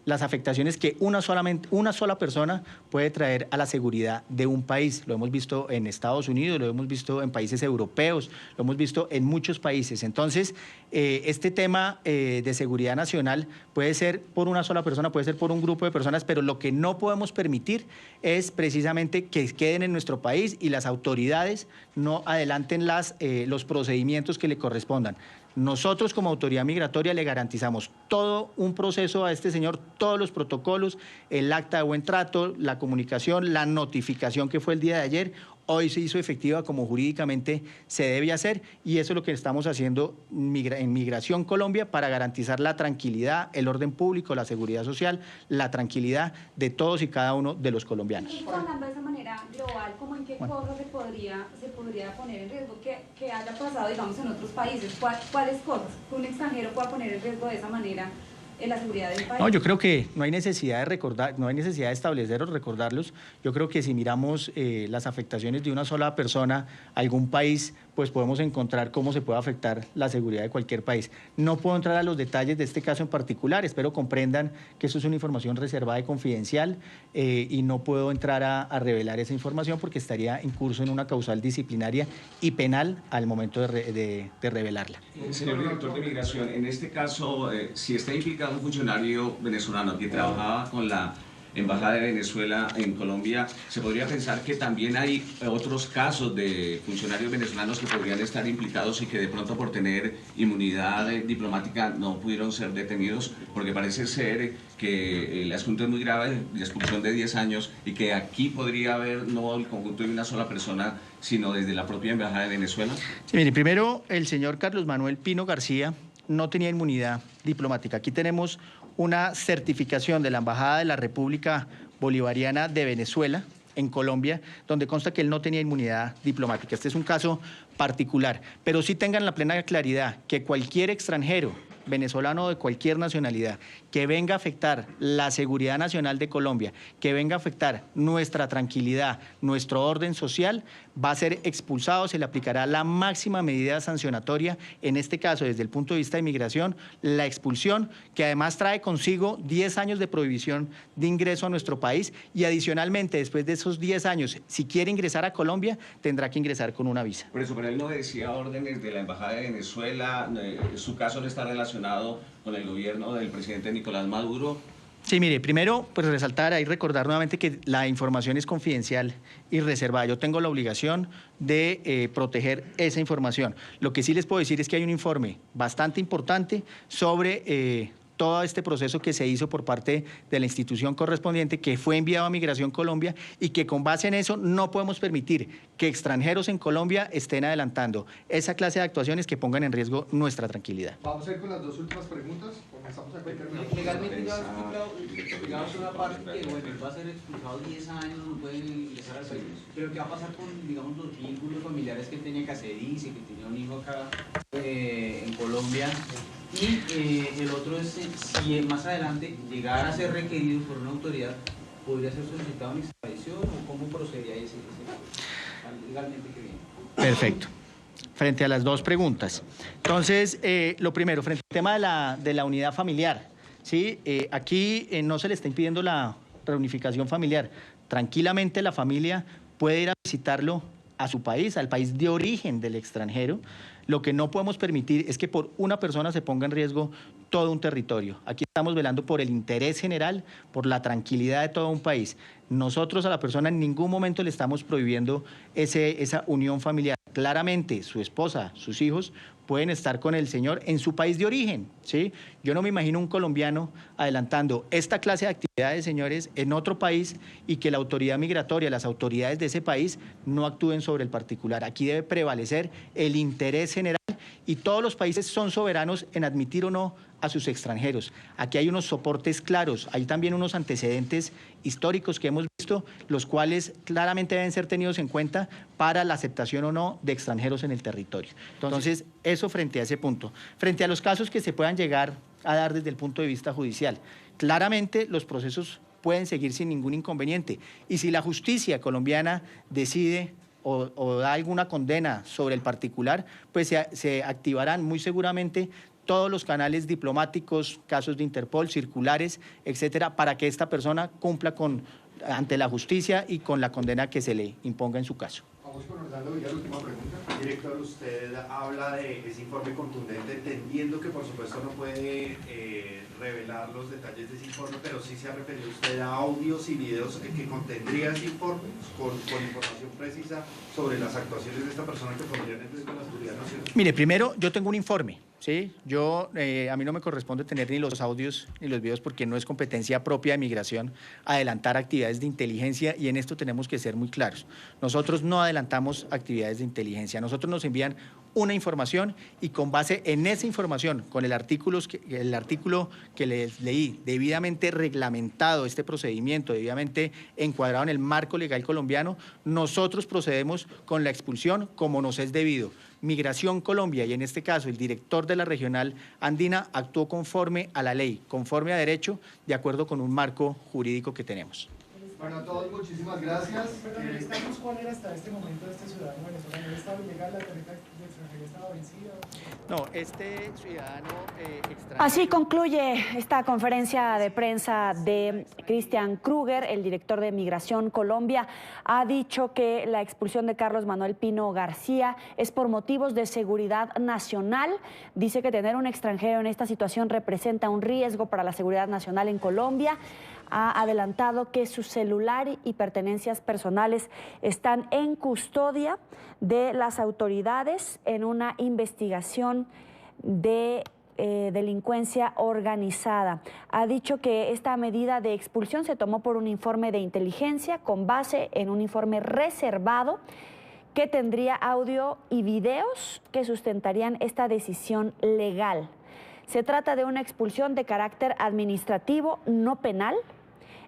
las afectaciones que una sola persona puede traer a la seguridad de un país. Lo hemos visto en Estados Unidos, lo hemos visto en países europeos, lo hemos visto en muchos países. Entonces, este tema de seguridad nacional puede ser por una sola persona, puede ser por un grupo de personas, pero lo que no podemos permitir es precisamente que queden en nuestro país y las autoridades no adelanten los procedimientos que le correspondan. Nosotros como autoridad migratoria le garantizamos todo un proceso a este señor, todos los protocolos, el acta de buen trato, la comunicación, la notificación que fue el día de ayer. Hoy se hizo efectiva como jurídicamente se debe hacer y eso es lo que estamos haciendo en Migración Colombia para garantizar la tranquilidad, el orden público, la seguridad social, la tranquilidad de todos y cada uno de los colombianos. Y hablando de esa manera global, ¿cómo en qué cosas se podría poner en riesgo que haya pasado, digamos, en otros países? ¿Cuáles cosas que un extranjero pueda poner en riesgo de esa manera en la seguridad del país? No, yo creo que no hay necesidad de recordar, no hay necesidad de establecer o recordarlos. Yo creo que si miramos las afectaciones de una sola persona a algún país, pues podemos encontrar cómo se puede afectar la seguridad de cualquier país. No puedo entrar a los detalles de este caso en particular, espero comprendan que eso es una información reservada y confidencial y no puedo entrar a revelar esa información porque estaría en curso en una causal disciplinaria y penal al momento de revelarla. Señor director de Migración, en este caso, si está implicado un funcionario venezolano que trabajaba con la Embajada de Venezuela en Colombia, se podría pensar que también hay otros casos de funcionarios venezolanos que podrían estar implicados y que de pronto por tener inmunidad diplomática no pudieron ser detenidos, porque parece ser que el asunto es muy grave, la expulsión de 10 años, y que aquí podría haber no el conjunto de una sola persona, sino desde la propia Embajada de Venezuela. Sí, mire, primero el señor Carlos Manuel Pino García no tenía inmunidad diplomática. Aquí tenemos una certificación de la Embajada de la República Bolivariana de Venezuela en Colombia, donde consta que él no tenía inmunidad diplomática. Este es un caso particular, pero sí tengan la plena claridad que cualquier extranjero, venezolano de cualquier nacionalidad, que venga a afectar la seguridad nacional de Colombia, que venga a afectar nuestra tranquilidad, nuestro orden social, va a ser expulsado, se le aplicará la máxima medida sancionatoria, en este caso desde el punto de vista de inmigración, la expulsión, que además trae consigo 10 años de prohibición de ingreso a nuestro país y adicionalmente después de esos 10 años, si quiere ingresar a Colombia, tendrá que ingresar con una visa. Por eso, pero él no decía órdenes de la Embajada de Venezuela, su caso no está relacionado con el gobierno del presidente Nicolás Maduro. Sí, mire, primero, pues resaltar y recordar nuevamente que la información es confidencial y reservada. Yo tengo la obligación de proteger esa información. Lo que sí les puedo decir es que hay un informe bastante importante sobre todo este proceso que se hizo por parte de la institución correspondiente, que fue enviado a Migración Colombia y que con base en eso no podemos permitir que extranjeros en Colombia estén adelantando esa clase de actuaciones que pongan en riesgo nuestra tranquilidad. Vamos a ir con las dos últimas preguntas. Comenzamos a legalmente ya digamos una parte que bueno, va a ser expulsado 10 años, no pueden ingresar al país. Pero ¿qué va a pasar con, digamos, los vínculos familiares que él tenía que hacer? Dice que tenía un hijo acá en Colombia. Y el otro es si más adelante llegara a ser requerido por una autoridad, ¿podría ser solicitado una extradición o cómo procedería ese legalmente que viene? Perfecto. Frente a las dos preguntas. Entonces, lo primero, frente al tema de la unidad familiar, ¿sí? Aquí no se le está impidiendo la reunificación familiar. Tranquilamente la familia puede ir a visitarlo a su país, al país de origen del extranjero. Lo que no podemos permitir es que por una persona se ponga en riesgo todo un territorio. Aquí estamos velando por el interés general, por la tranquilidad de todo un país. Nosotros a la persona en ningún momento le estamos prohibiendo esa unión familiar. Claramente su esposa, sus hijos pueden estar con el señor en su país de origen, ¿sí? Yo no me imagino un colombiano adelantando esta clase de actividades, señores, en otro país y que la autoridad migratoria, las autoridades de ese país no actúen sobre el particular. Aquí debe prevalecer el interés general y todos los países son soberanos en admitir o no a sus extranjeros. Aquí hay unos soportes claros, hay también unos antecedentes históricos que hemos visto, los cuales claramente deben ser tenidos en cuenta para la aceptación o no de extranjeros en el territorio. Entonces, eso frente a ese punto. Frente a los casos que se puedan llegar a dar desde el punto de vista judicial, claramente los procesos pueden seguir sin ningún inconveniente. Y si la justicia colombiana decide o da alguna condena sobre el particular, pues se activarán muy seguramente todos los canales diplomáticos, casos de Interpol, circulares, etcétera, para que esta persona cumpla ante la justicia y con la condena que se le imponga en su caso. Vamos con Orlando Villar, última pregunta. Director, usted habla de ese informe contundente, entendiendo que por supuesto no puede revelar los detalles de ese informe, pero sí se ha referido usted a audios y videos que contendría ese informe con información precisa sobre las actuaciones de esta persona que pondrían en riesgo la seguridad nacional. Mire, primero yo tengo un informe, ¿sí? A mí no me corresponde tener ni los audios ni los videos porque no es competencia propia de migración adelantar actividades de inteligencia, y en esto tenemos que ser muy claros. Nosotros no adelantamos actividades de inteligencia, nosotros nos envían una información y con base en esa información, con el artículo que les leí, debidamente reglamentado este procedimiento, debidamente encuadrado en el marco legal colombiano, nosotros procedemos con la expulsión como nos es debido. Migración Colombia, y en este caso el director de la regional andina, actuó conforme a la ley, conforme a derecho, de acuerdo con un marco jurídico que tenemos. Bueno, a todos muchísimas gracias. Pero necesitamos cuál era hasta este momento de este ciudadano venezolano. ¿El estado ilegal, la tarjeta de extranjería estaba vencida? No, este ciudadano extranjero... Así concluye esta conferencia de prensa de Christian Kruger. El director de Migración Colombia ha dicho que la expulsión de Carlos Manuel Pino García es por motivos de seguridad nacional. Dice que tener un extranjero en esta situación representa un riesgo para la seguridad nacional en Colombia. Ha adelantado que su celular y pertenencias personales están en custodia de las autoridades en una investigación de delincuencia organizada. Ha dicho que esta medida de expulsión se tomó por un informe de inteligencia con base en un informe reservado que tendría audio y videos que sustentarían esta decisión legal. Se trata de una expulsión de carácter administrativo, no penal.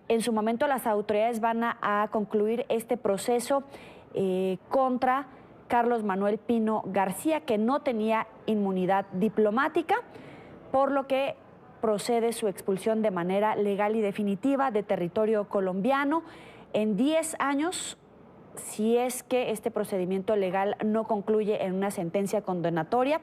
En su momento las autoridades van a concluir este proceso contra Carlos Manuel Pino García, que no tenía inmunidad diplomática, por lo que procede su expulsión de manera legal y definitiva de territorio colombiano en 10 años, si es que este procedimiento legal no concluye en una sentencia condenatoria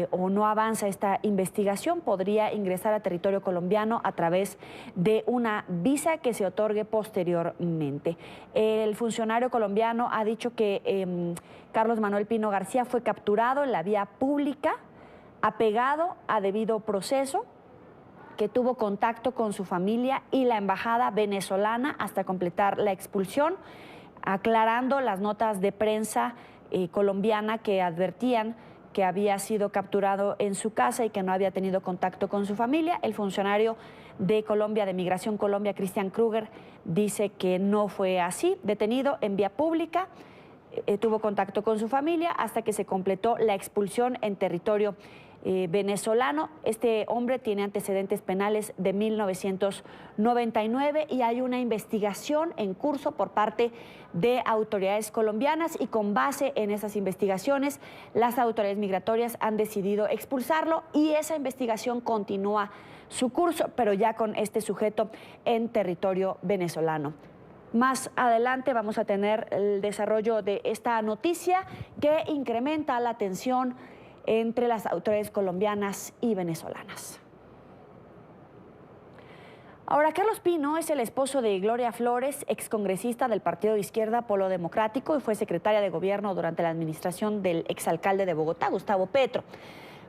o no avanza esta investigación, podría ingresar a territorio colombiano a través de una visa que se otorgue posteriormente. El funcionario colombiano ha dicho que Carlos Manuel Pino García fue capturado en la vía pública, apegado a debido proceso, que tuvo contacto con su familia y la embajada venezolana hasta completar la expulsión, aclarando las notas de prensa colombiana que advertían que había sido capturado en su casa y que no había tenido contacto con su familia. El funcionario de Colombia, de Migración Colombia, Christian Kruger, dice que no fue así. Detenido en vía pública, tuvo contacto con su familia hasta que se completó la expulsión en territorio venezolano. Este hombre tiene antecedentes penales de 1999 y hay una investigación en curso por parte de autoridades colombianas, y con base en esas investigaciones las autoridades migratorias han decidido expulsarlo, y esa investigación continúa su curso, pero ya con este sujeto en territorio venezolano. Más adelante vamos a tener el desarrollo de esta noticia que incrementa la tensión entre las autoridades colombianas y venezolanas. Ahora, Carlos Pino es el esposo de Gloria Flores, excongresista del Partido de Izquierda Polo Democrático, y fue secretaria de gobierno durante la administración del exalcalde de Bogotá, Gustavo Petro.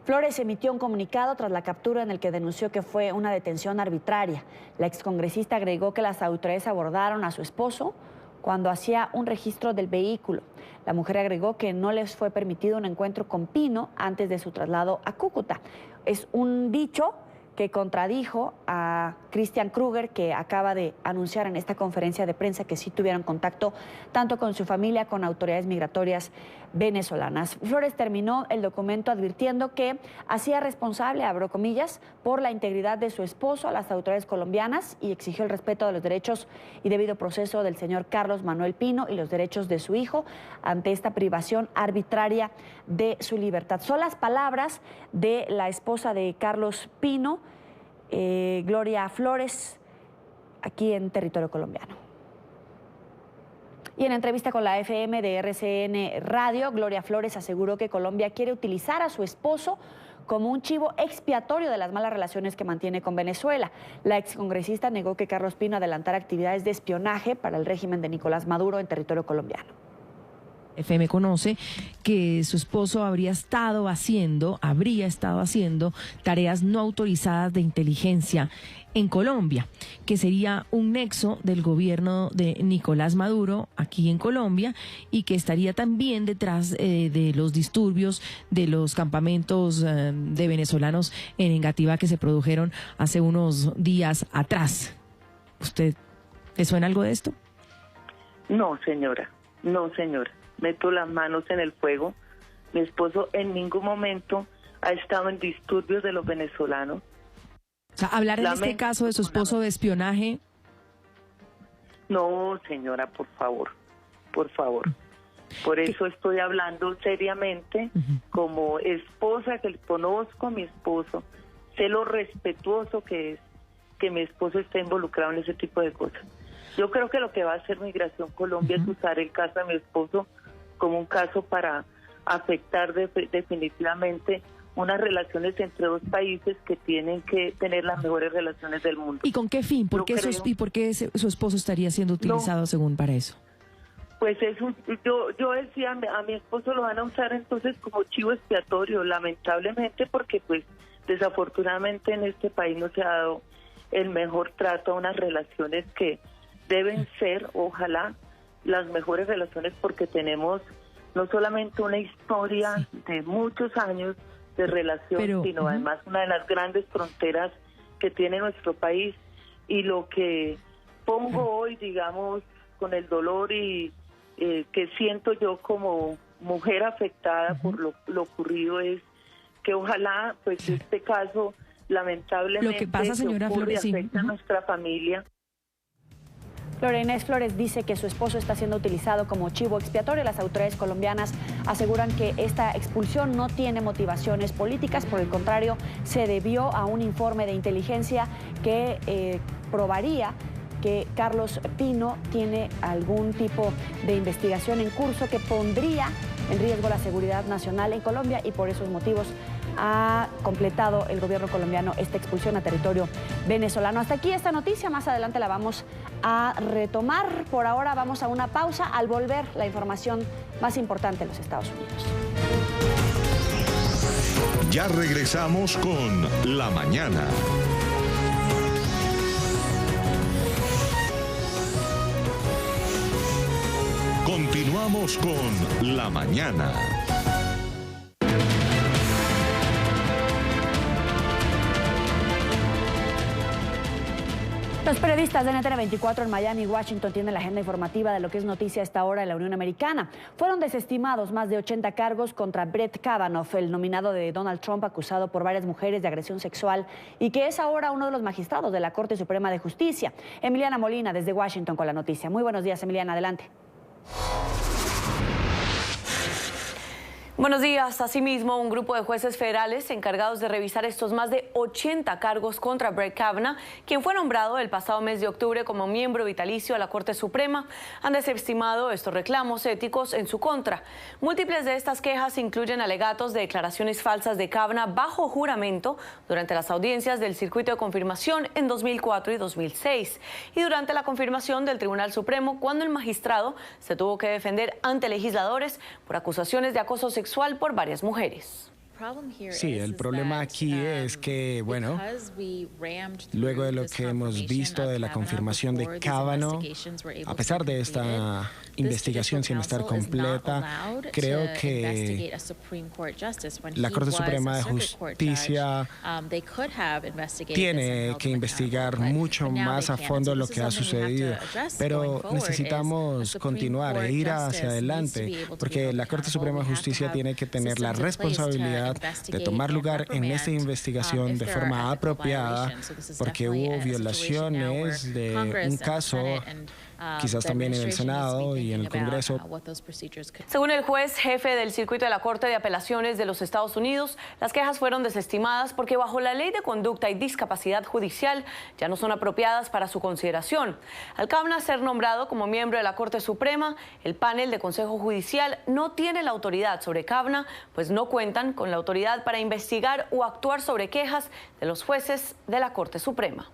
Flores emitió un comunicado tras la captura en el que denunció que fue una detención arbitraria. La excongresista agregó que las autoridades abordaron a su esposo cuando hacía un registro del vehículo. La mujer agregó que no les fue permitido un encuentro con Pino antes de su traslado a Cúcuta. Es un dicho que contradijo a Christian Kruger, que acaba de anunciar en esta conferencia de prensa que sí tuvieron contacto tanto con su familia, con autoridades migratorias venezolanas. Flores terminó el documento advirtiendo que hacía responsable, abro comillas, por la integridad de su esposo a las autoridades colombianas, y exigió el respeto de los derechos y debido proceso del señor Carlos Manuel Pino y los derechos de su hijo ante esta privación arbitraria de su libertad. Son las palabras de la esposa de Carlos Pino, Gloria Flores, aquí en territorio colombiano. Y en entrevista con la FM de RCN Radio, Gloria Flores aseguró que Colombia quiere utilizar a su esposo como un chivo expiatorio de las malas relaciones que mantiene con Venezuela. La excongresista negó que Carlos Pino adelantara actividades de espionaje para el régimen de Nicolás Maduro en territorio colombiano. FM conoce que su esposo habría estado haciendo tareas no autorizadas de inteligencia en Colombia, que sería un nexo del gobierno de Nicolás Maduro aquí en Colombia y que estaría también detrás de los disturbios de los campamentos de venezolanos en Engativá que se produjeron hace unos días atrás. ¿Usted le suena algo de esto? No, señora. Meto las manos en el fuego. Mi esposo en ningún momento ha estado en disturbios de los venezolanos. O sea, hablar en este caso de su esposo de espionaje. No, señora, por favor. Por eso estoy hablando seriamente, como esposa que conozco a mi esposo, sé lo respetuoso que es que mi esposo esté involucrado en ese tipo de cosas. Yo creo que lo que va a hacer Migración Colombia es usar el caso de mi esposo como un caso para afectar definitivamente unas relaciones entre dos países que tienen que tener las mejores relaciones del mundo. ¿Y con qué fin? ¿Por qué su esposo estaría siendo utilizado según para eso? Pues yo decía, a mi esposo lo van a usar entonces como chivo expiatorio, lamentablemente, porque pues desafortunadamente en este país no se ha dado el mejor trato a unas relaciones que deben ser, ojalá, las mejores relaciones, porque tenemos no solamente una historia de muchos años de relación, sino además una de las grandes fronteras que tiene nuestro país. Y lo que pongo hoy, digamos, con el dolor y que siento yo como mujer afectada por lo ocurrido, es que ojalá pues este caso lamentablemente lo que pasa, señora Flores, afecta a nuestra familia. Gloria Inés Flores dice que su esposo está siendo utilizado como chivo expiatorio. Las autoridades colombianas aseguran que esta expulsión no tiene motivaciones políticas, por el contrario, se debió a un informe de inteligencia que probaría que Carlos Pino tiene algún tipo de investigación en curso que pondría en riesgo la seguridad nacional en Colombia, y por esos motivos ha completado el gobierno colombiano esta expulsión a territorio venezolano. Hasta aquí esta noticia, más adelante la vamos a retomar. Por ahora vamos a una pausa. Al volver, la información más importante en los Estados Unidos. Ya regresamos con La Mañana. Continuamos con La Mañana. Los periodistas de NTN 24 en Miami y Washington tienen la agenda informativa de lo que es noticia a esta hora en la Unión Americana. Fueron desestimados más de 80 cargos contra Brett Kavanaugh, el nominado de Donald Trump, acusado por varias mujeres de agresión sexual y que es ahora uno de los magistrados de la Corte Suprema de Justicia. Emiliana Molina desde Washington con la noticia. Muy buenos días, Emiliana, adelante. Buenos días. Asimismo, un grupo de jueces federales encargados de revisar estos más de 80 cargos contra Brett Kavanaugh, quien fue nombrado el pasado mes de octubre como miembro vitalicio a la Corte Suprema, han desestimado estos reclamos éticos en su contra. Múltiples de estas quejas incluyen alegatos de declaraciones falsas de Kavanaugh bajo juramento durante las audiencias del circuito de confirmación en 2004 y 2006 y durante la confirmación del Tribunal Supremo, cuando el magistrado se tuvo que defender ante legisladores por acusaciones de acoso sexual por varias mujeres. Sí, el problema aquí es que, bueno, luego de lo que hemos visto de la confirmación de Kavanaugh, a pesar de esta investigación sin estar completa, creo que la Corte Suprema de Justicia tiene que investigar mucho más a fondo lo que ha sucedido, pero necesitamos continuar e ir hacia adelante, porque la Corte Suprema de Justicia tiene que tener la responsabilidad de tomar lugar en esta investigación de forma apropiada, porque hubo violaciones de un caso quizás también en el Senado y en el Congreso. Según el juez jefe del circuito de la Corte de Apelaciones de los Estados Unidos, las quejas fueron desestimadas porque bajo la Ley de Conducta y Discapacidad Judicial ya no son apropiadas para su consideración. Al Kavanaugh ser nombrado como miembro de la Corte Suprema, el panel de Consejo Judicial no tiene la autoridad sobre Kavanaugh, pues no cuentan con la autoridad para investigar o actuar sobre quejas de los jueces de la Corte Suprema.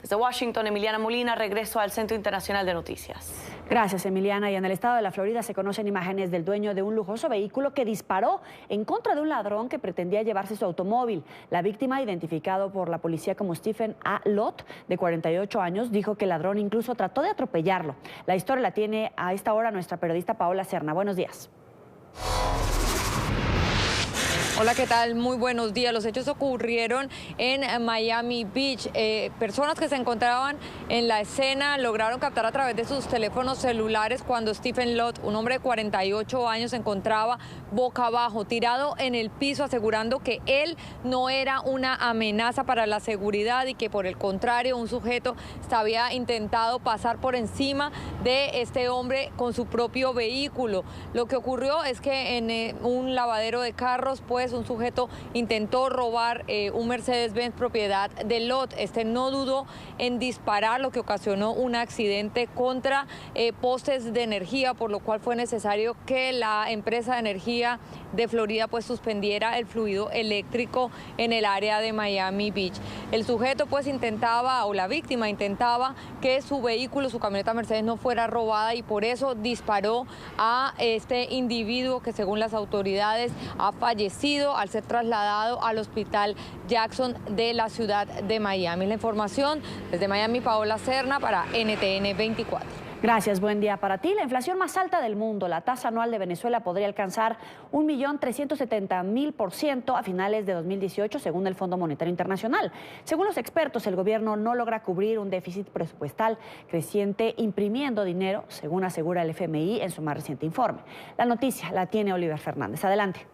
Desde Washington, Emiliana Molina, regreso al Centro Internacional de Noticias. Gracias, Emiliana. Y en el estado de la Florida se conocen imágenes del dueño de un lujoso vehículo que disparó en contra de un ladrón que pretendía llevarse su automóvil. La víctima, identificado por la policía como Stephen A. Lott, de 48 años, dijo que el ladrón incluso trató de atropellarlo. La historia la tiene a esta hora nuestra periodista Paola Serna. Buenos días. Hola, ¿qué tal? Muy buenos días. Los hechos ocurrieron en Miami Beach. Personas que se encontraban en la escena lograron captar a través de sus teléfonos celulares cuando Stephen Lott, un hombre de 48 años, se encontraba boca abajo, tirado en el piso, asegurando que él no era una amenaza para la seguridad y que por el contrario un sujeto había intentado pasar por encima de este hombre con su propio vehículo. Lo que ocurrió es que en un lavadero de carros, pues un sujeto intentó robar un Mercedes-Benz propiedad de Lott. Este no dudó en disparar, lo que ocasionó un accidente contra postes de energía, por lo cual fue necesario que la empresa de energía de Florida pues suspendiera el fluido eléctrico en el área de Miami Beach. El sujeto pues intentaba, o la víctima intentaba, que su vehículo, su camioneta Mercedes, no fuera robada y por eso disparó a este individuo que según las autoridades ha fallecido al ser trasladado al hospital Jackson de la ciudad de Miami. La información desde Miami, Paola Serna para NTN 24. Gracias, buen día para ti. La inflación más alta del mundo, la tasa anual de Venezuela podría alcanzar 1.370.000% a finales de 2018, según el Fondo Monetario Internacional. Según los expertos, el gobierno no logra cubrir un déficit presupuestal creciente imprimiendo dinero, según asegura el FMI en su más reciente informe. La noticia la tiene Oliver Fernández. Adelante.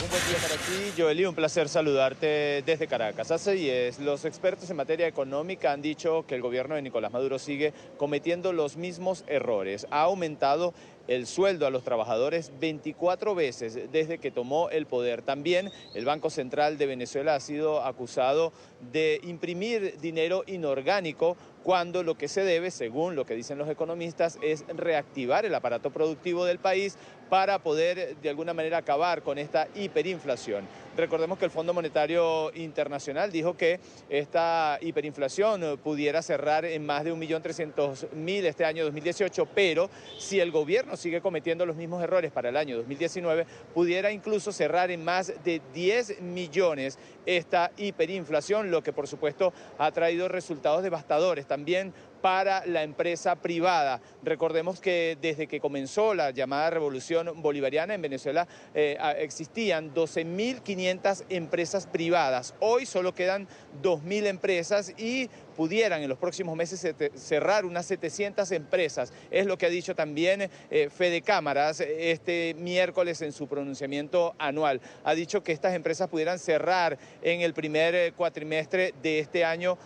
Buen día para ti, Joely, un placer saludarte desde Caracas. Hace 10, los expertos en materia económica han dicho que el gobierno de Nicolás Maduro sigue cometiendo los mismos errores. Ha aumentado el sueldo a los trabajadores 24 veces desde que tomó el poder. También el Banco Central de Venezuela ha sido acusado de imprimir dinero inorgánico cuando lo que se debe, según lo que dicen los economistas, es reactivar el aparato productivo del país para poder de alguna manera acabar con esta hiperinflación. Recordemos que el Fondo Monetario Internacional dijo que esta hiperinflación pudiera cerrar en más de 1.300.000 este año 2018, pero si el gobierno sigue cometiendo los mismos errores para el año 2019, pudiera incluso cerrar en más de 10 millones esta hiperinflación, lo que por supuesto ha traído resultados devastadores también para la empresa privada. Recordemos que desde que comenzó la llamada revolución bolivariana en Venezuela existían 12.500 empresas privadas. Hoy solo quedan 2.000 empresas y pudieran en los próximos meses cerrar unas 700 empresas. Es lo que ha dicho también Fede Cámaras este miércoles en su pronunciamiento anual. Ha dicho que estas empresas pudieran cerrar en el primer cuatrimestre de este año,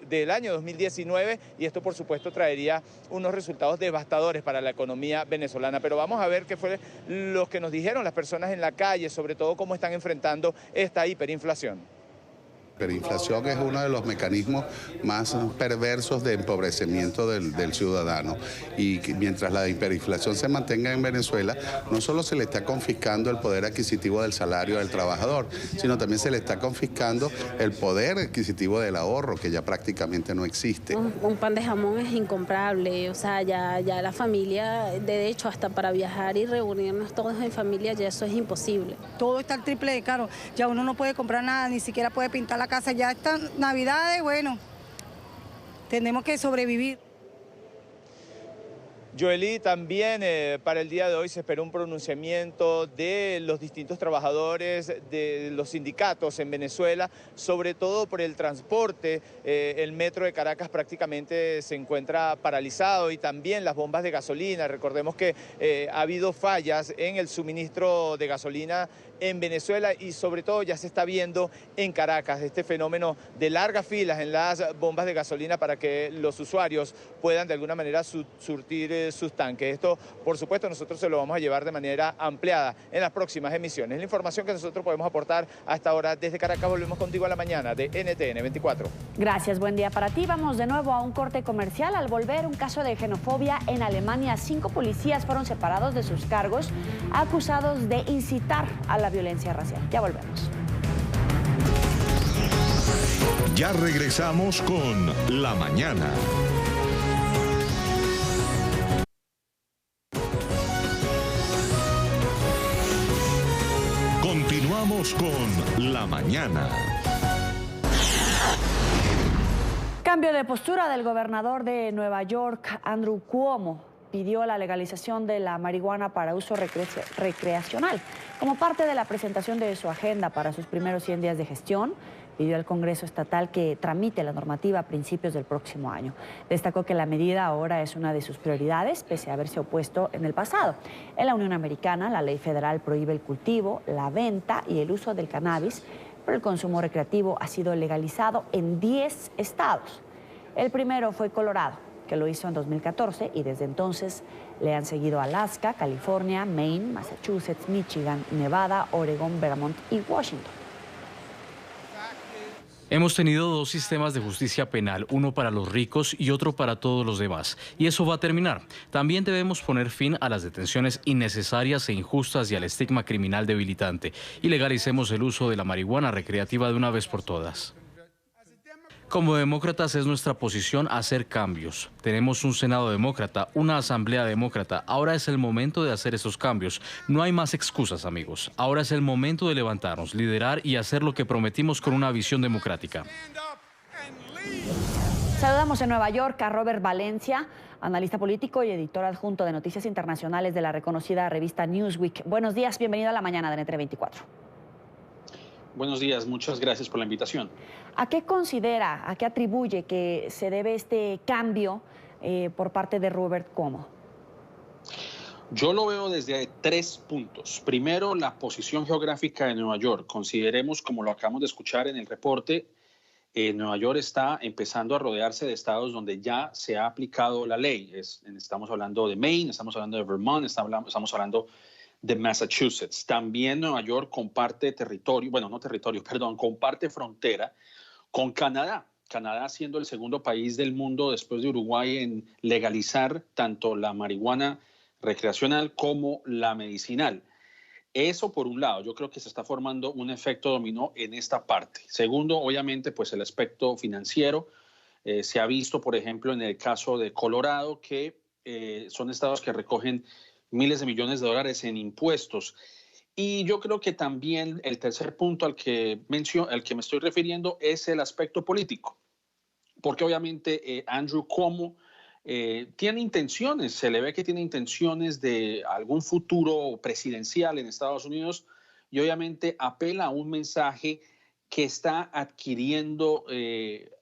del año 2019, y esto por supuesto traería unos resultados devastadores para la economía venezolana. Pero vamos a ver qué fue lo que nos dijeron las personas en la calle, sobre todo cómo están enfrentando esta hiperinflación. La hiperinflación es uno de los mecanismos más perversos de empobrecimiento del ciudadano, y mientras la hiperinflación se mantenga en Venezuela, no solo se le está confiscando el poder adquisitivo del salario del trabajador, sino también se le está confiscando el poder adquisitivo del ahorro, que ya prácticamente no existe. Un pan de jamón es incomparable, o sea, ya la familia, de hecho, hasta para viajar y reunirnos todos en familia, ya eso es imposible. Todo está el triple de caro, ya uno no puede comprar nada, ni siquiera puede pintar la casa. Ya estas navidades, bueno, tenemos que sobrevivir. Joely, también para el día de hoy se espera un pronunciamiento de los distintos trabajadores de los sindicatos en Venezuela, sobre todo por el transporte. El metro de Caracas prácticamente se encuentra paralizado y también las bombas de gasolina. Recordemos que ha habido fallas en el suministro de gasolina en Venezuela y sobre todo ya se está viendo en Caracas este fenómeno de largas filas en las bombas de gasolina para que los usuarios puedan de alguna manera surtir sus tanques. Esto, por supuesto, nosotros se lo vamos a llevar de manera ampliada en las próximas emisiones. La información que nosotros podemos aportar hasta ahora desde Caracas. Volvemos contigo a la mañana de NTN 24. Gracias, buen día para ti. Vamos de nuevo a un corte comercial. Al volver, un caso de xenofobia en Alemania. 5 policías fueron separados de sus cargos, acusados de incitar a la violencia racial. Ya volvemos. Ya regresamos con La Mañana. Continuamos con La Mañana. Cambio de postura del gobernador de Nueva York, Andrew Cuomo. Pidió la legalización de la marihuana para uso recreacional. Como parte de la presentación de su agenda para sus primeros 100 días de gestión, pidió al Congreso estatal que tramite la normativa a principios del próximo año. Destacó que la medida ahora es una de sus prioridades, pese a haberse opuesto en el pasado. En la Unión Americana, la ley federal prohíbe el cultivo, la venta y el uso del cannabis, pero el consumo recreativo ha sido legalizado en 10 estados. El primero fue Colorado, que lo hizo en 2014, y desde entonces le han seguido Alaska, California, Maine, Massachusetts, Michigan, Nevada, Oregon, Vermont y Washington. Hemos tenido 2 sistemas de justicia penal, uno para los ricos y otro para todos los demás. Y eso va a terminar. También debemos poner fin a las detenciones innecesarias e injustas y al estigma criminal debilitante. Y legalicemos el uso de la marihuana recreativa de una vez por todas. Como demócratas es nuestra posición hacer cambios. Tenemos un Senado demócrata, una Asamblea demócrata. Ahora es el momento de hacer esos cambios. No hay más excusas, amigos. Ahora es el momento de levantarnos, liderar y hacer lo que prometimos con una visión democrática. Saludamos en Nueva York a Robert Valencia, analista político y editor adjunto de Noticias Internacionales de la reconocida revista Newsweek. Buenos días, bienvenido a la mañana de NTN 24. Buenos días, muchas gracias por la invitación. ¿A qué considera, a qué atribuye que se debe este cambio por parte de Robert Cuomo? Yo lo veo desde 3 puntos. Primero, la posición geográfica de Nueva York. Consideremos, como lo acabamos de escuchar en el reporte, Nueva York está empezando a rodearse de estados donde ya se ha aplicado la ley. Estamos hablando de Maine, estamos hablando de Vermont, estamos hablando de Massachusetts. También Nueva York comparte territorio, comparte frontera con Canadá. Canadá siendo el segundo país del mundo después de Uruguay en legalizar tanto la marihuana recreacional como la medicinal. Eso por un lado, yo creo que se está formando un efecto dominó en esta parte. Segundo, obviamente, pues el aspecto financiero. Se ha visto, por ejemplo, en el caso de Colorado, que son estados que recogen miles de millones de dólares en impuestos. Y yo creo que también el tercer punto al que me estoy refiriendo es el aspecto político. Porque obviamente Andrew Cuomo tiene intenciones, se le ve que tiene intenciones de algún futuro presidencial en Estados Unidos y obviamente apela a un mensaje que está adquiriendo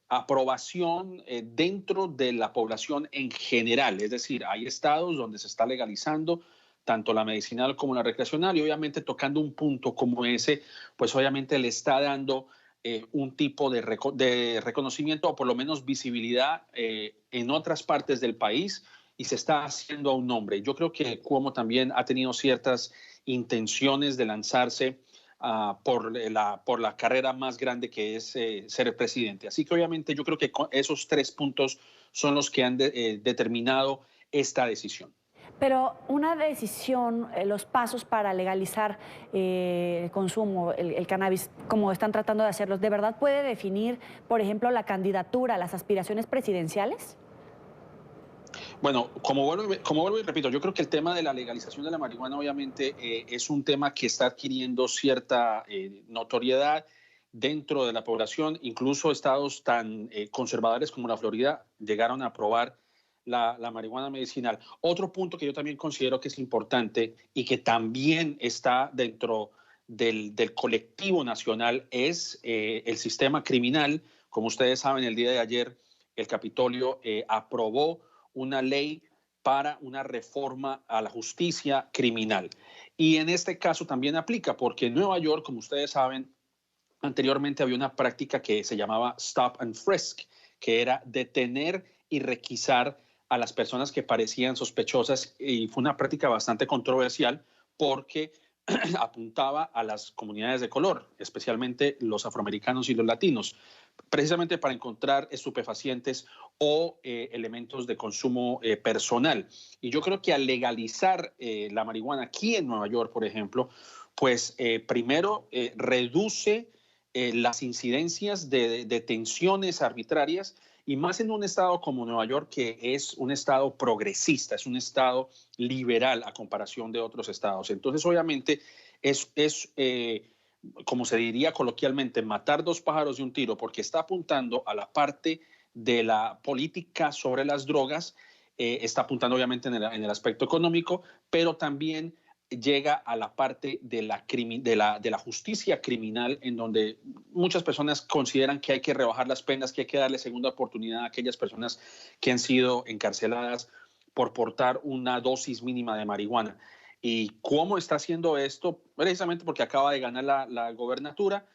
aprobación dentro de la población en general. Es decir, hay estados donde se está legalizando tanto la medicinal como la recreacional y obviamente tocando un punto como ese, pues obviamente le está dando un tipo de reconocimiento o por lo menos visibilidad en otras partes del país y se está haciendo a un nombre. Yo creo que Cuomo también ha tenido ciertas intenciones de lanzarse por la carrera más grande que es ser presidente. Así que obviamente yo creo que esos 3 puntos son los que han determinado esta decisión. Pero una decisión, los pasos para legalizar el consumo, el cannabis, como están tratando de hacerlos, ¿de verdad puede definir, por ejemplo, la candidatura, las aspiraciones presidenciales? Bueno, como vuelvo y repito, yo creo que el tema de la legalización de la marihuana obviamente es un tema que está adquiriendo cierta notoriedad dentro de la población. Incluso estados tan conservadores como la Florida llegaron a aprobar la marihuana medicinal. Otro punto que yo también considero que es importante y que también está dentro del colectivo nacional es el sistema criminal. Como ustedes saben, el día de ayer el Capitolio aprobó una ley para una reforma a la justicia criminal. Y en este caso también aplica porque en Nueva York, como ustedes saben, anteriormente había una práctica que se llamaba Stop and Frisk, que era detener y requisar a las personas que parecían sospechosas, y fue una práctica bastante controversial porque apuntaba a las comunidades de color, especialmente los afroamericanos y los latinos, precisamente para encontrar estupefacientes o elementos de consumo personal. Y yo creo que al legalizar la marihuana aquí en Nueva York, por ejemplo, pues primero reduce las incidencias de detenciones arbitrarias, y más en un estado como Nueva York, que es un estado progresista, es un estado liberal a comparación de otros estados. Entonces, obviamente, es como se diría coloquialmente, matar dos pájaros de un tiro, porque está apuntando a la parte de la política sobre las drogas, está apuntando obviamente en el aspecto económico, pero también llega a la parte de la justicia criminal, en donde muchas personas consideran que hay que rebajar las penas, que hay que darle segunda oportunidad a aquellas personas que han sido encarceladas por portar una dosis mínima de marihuana. ¿Y cómo está haciendo esto? Precisamente porque acaba de ganar la gobernatura,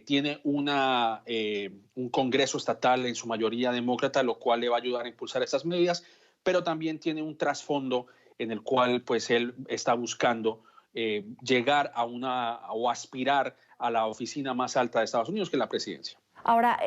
tiene un Congreso estatal en su mayoría demócrata, lo cual le va a ayudar a impulsar estas medidas, pero también tiene un trasfondo en el cual pues él está buscando llegar o aspirar a la oficina más alta de Estados Unidos, que es la presidencia. Ahora,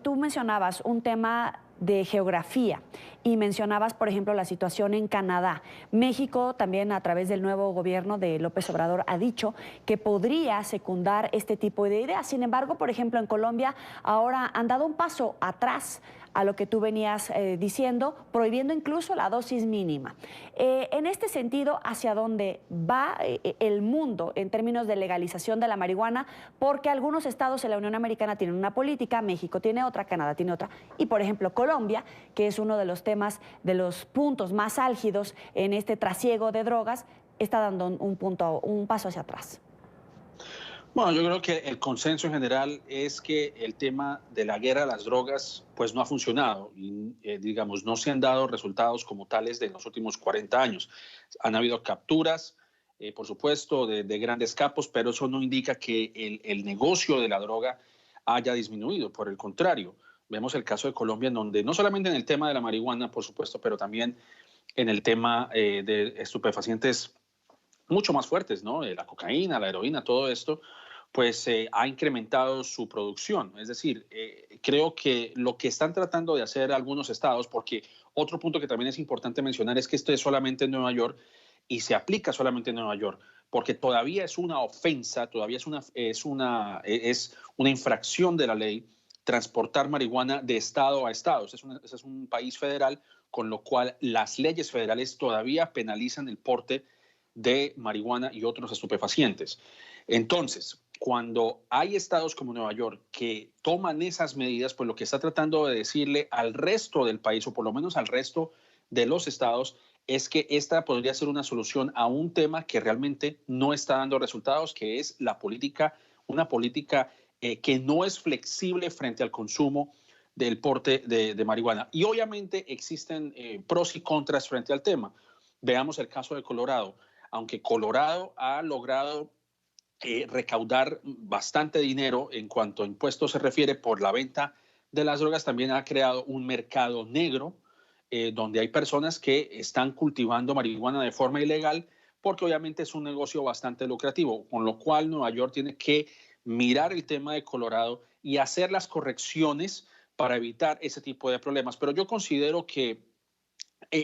tú mencionabas un tema de geografía y mencionabas, por ejemplo, la situación en Canadá. México también, a través del nuevo gobierno de López Obrador, ha dicho que podría secundar este tipo de ideas. Sin embargo, por ejemplo, en Colombia ahora han dado un paso atrás a lo que tú venías diciendo, prohibiendo incluso la dosis mínima. En este sentido, ¿hacia dónde va el mundo en términos de legalización de la marihuana? Porque algunos estados en la Unión Americana tienen una política, México tiene otra, Canadá tiene otra, y por ejemplo Colombia, que es uno de los temas, de los puntos más álgidos en este trasiego de drogas, está dando un paso hacia atrás. Bueno, yo creo que el consenso en general es que el tema de la guerra a las drogas pues no ha funcionado y digamos no se han dado resultados como tales de los últimos 40 años. Han habido capturas, por supuesto, de grandes capos, pero eso no indica que el negocio de la droga haya disminuido. Por el contrario, vemos el caso de Colombia, en donde no solamente en el tema de la marihuana, por supuesto, pero también en el tema de estupefacientes mucho más fuertes, ¿no? La cocaína, la heroína, todo esto, pues ha incrementado su producción. Es decir, creo que lo que están tratando de hacer algunos estados, porque otro punto que también es importante mencionar es que esto es solamente en Nueva York y se aplica solamente en Nueva York, porque todavía es una ofensa, todavía es una infracción de la ley transportar marihuana de estado a estado. Ese es un país federal, con lo cual las leyes federales todavía penalizan el porte de marihuana y otros estupefacientes. Entonces, cuando hay estados como Nueva York que toman esas medidas, pues lo que está tratando de decirle al resto del país, o por lo menos al resto de los estados, es que esta podría ser una solución a un tema que realmente no está dando resultados, que es la política, una política que no es flexible frente al consumo del porte de marihuana. Y obviamente existen pros y contras frente al tema. Veamos el caso de Colorado. Aunque Colorado ha logrado recaudar bastante dinero en cuanto a impuestos se refiere por la venta de las drogas, también ha creado un mercado negro donde hay personas que están cultivando marihuana de forma ilegal, porque obviamente es un negocio bastante lucrativo, con lo cual Nueva York tiene que mirar el tema de Colorado y hacer las correcciones para evitar ese tipo de problemas. Pero yo considero que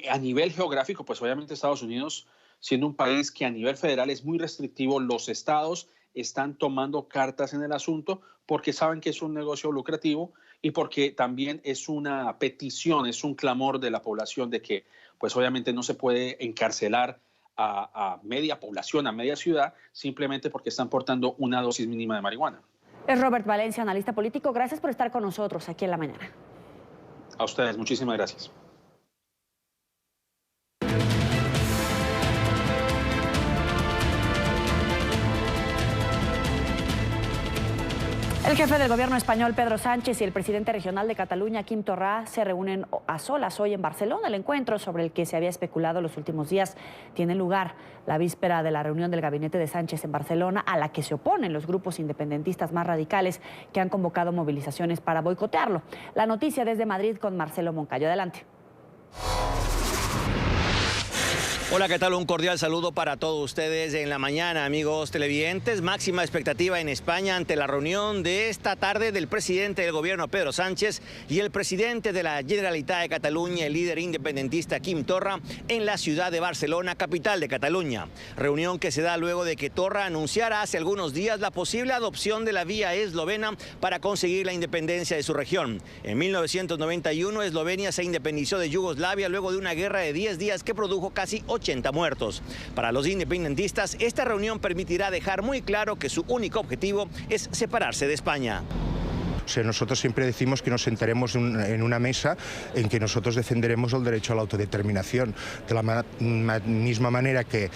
a nivel geográfico, pues obviamente Estados Unidos, siendo un país que a nivel federal es muy restrictivo, los estados están tomando cartas en el asunto porque saben que es un negocio lucrativo y porque también es una petición, es un clamor de la población de que pues obviamente no se puede encarcelar a media población, a media ciudad, simplemente porque están portando una dosis mínima de marihuana. Es Robert Valencia, analista político. Gracias por estar con nosotros aquí en la mañana. A ustedes, muchísimas gracias. El jefe del gobierno español, Pedro Sánchez, y el presidente regional de Cataluña, Quim Torra, se reúnen a solas hoy en Barcelona. El encuentro sobre el que se había especulado los últimos días tiene lugar la víspera de la reunión del gabinete de Sánchez en Barcelona, a la que se oponen los grupos independentistas más radicales que han convocado movilizaciones para boicotearlo. La noticia desde Madrid con Marcelo Moncayo. Adelante. Hola, ¿qué tal? Un cordial saludo para todos ustedes en la mañana, amigos televidentes. Máxima expectativa en España ante la reunión de esta tarde del presidente del gobierno, Pedro Sánchez, y el presidente de la Generalitat de Cataluña, el líder independentista Quim Torra, en la ciudad de Barcelona, capital de Cataluña. Reunión que se da luego de que Torra anunciara hace algunos días la posible adopción de la vía eslovena para conseguir la independencia de su región. En 1991, Eslovenia se independizó de Yugoslavia luego de una guerra de 10 días que produjo casi 80 muertos. Para los independentistas, esta reunión permitirá dejar muy claro que su único objetivo es separarse de España. O sea, nosotros siempre decimos que nos sentaremos en una mesa en que nosotros defenderemos el derecho a la autodeterminación. De la misma manera que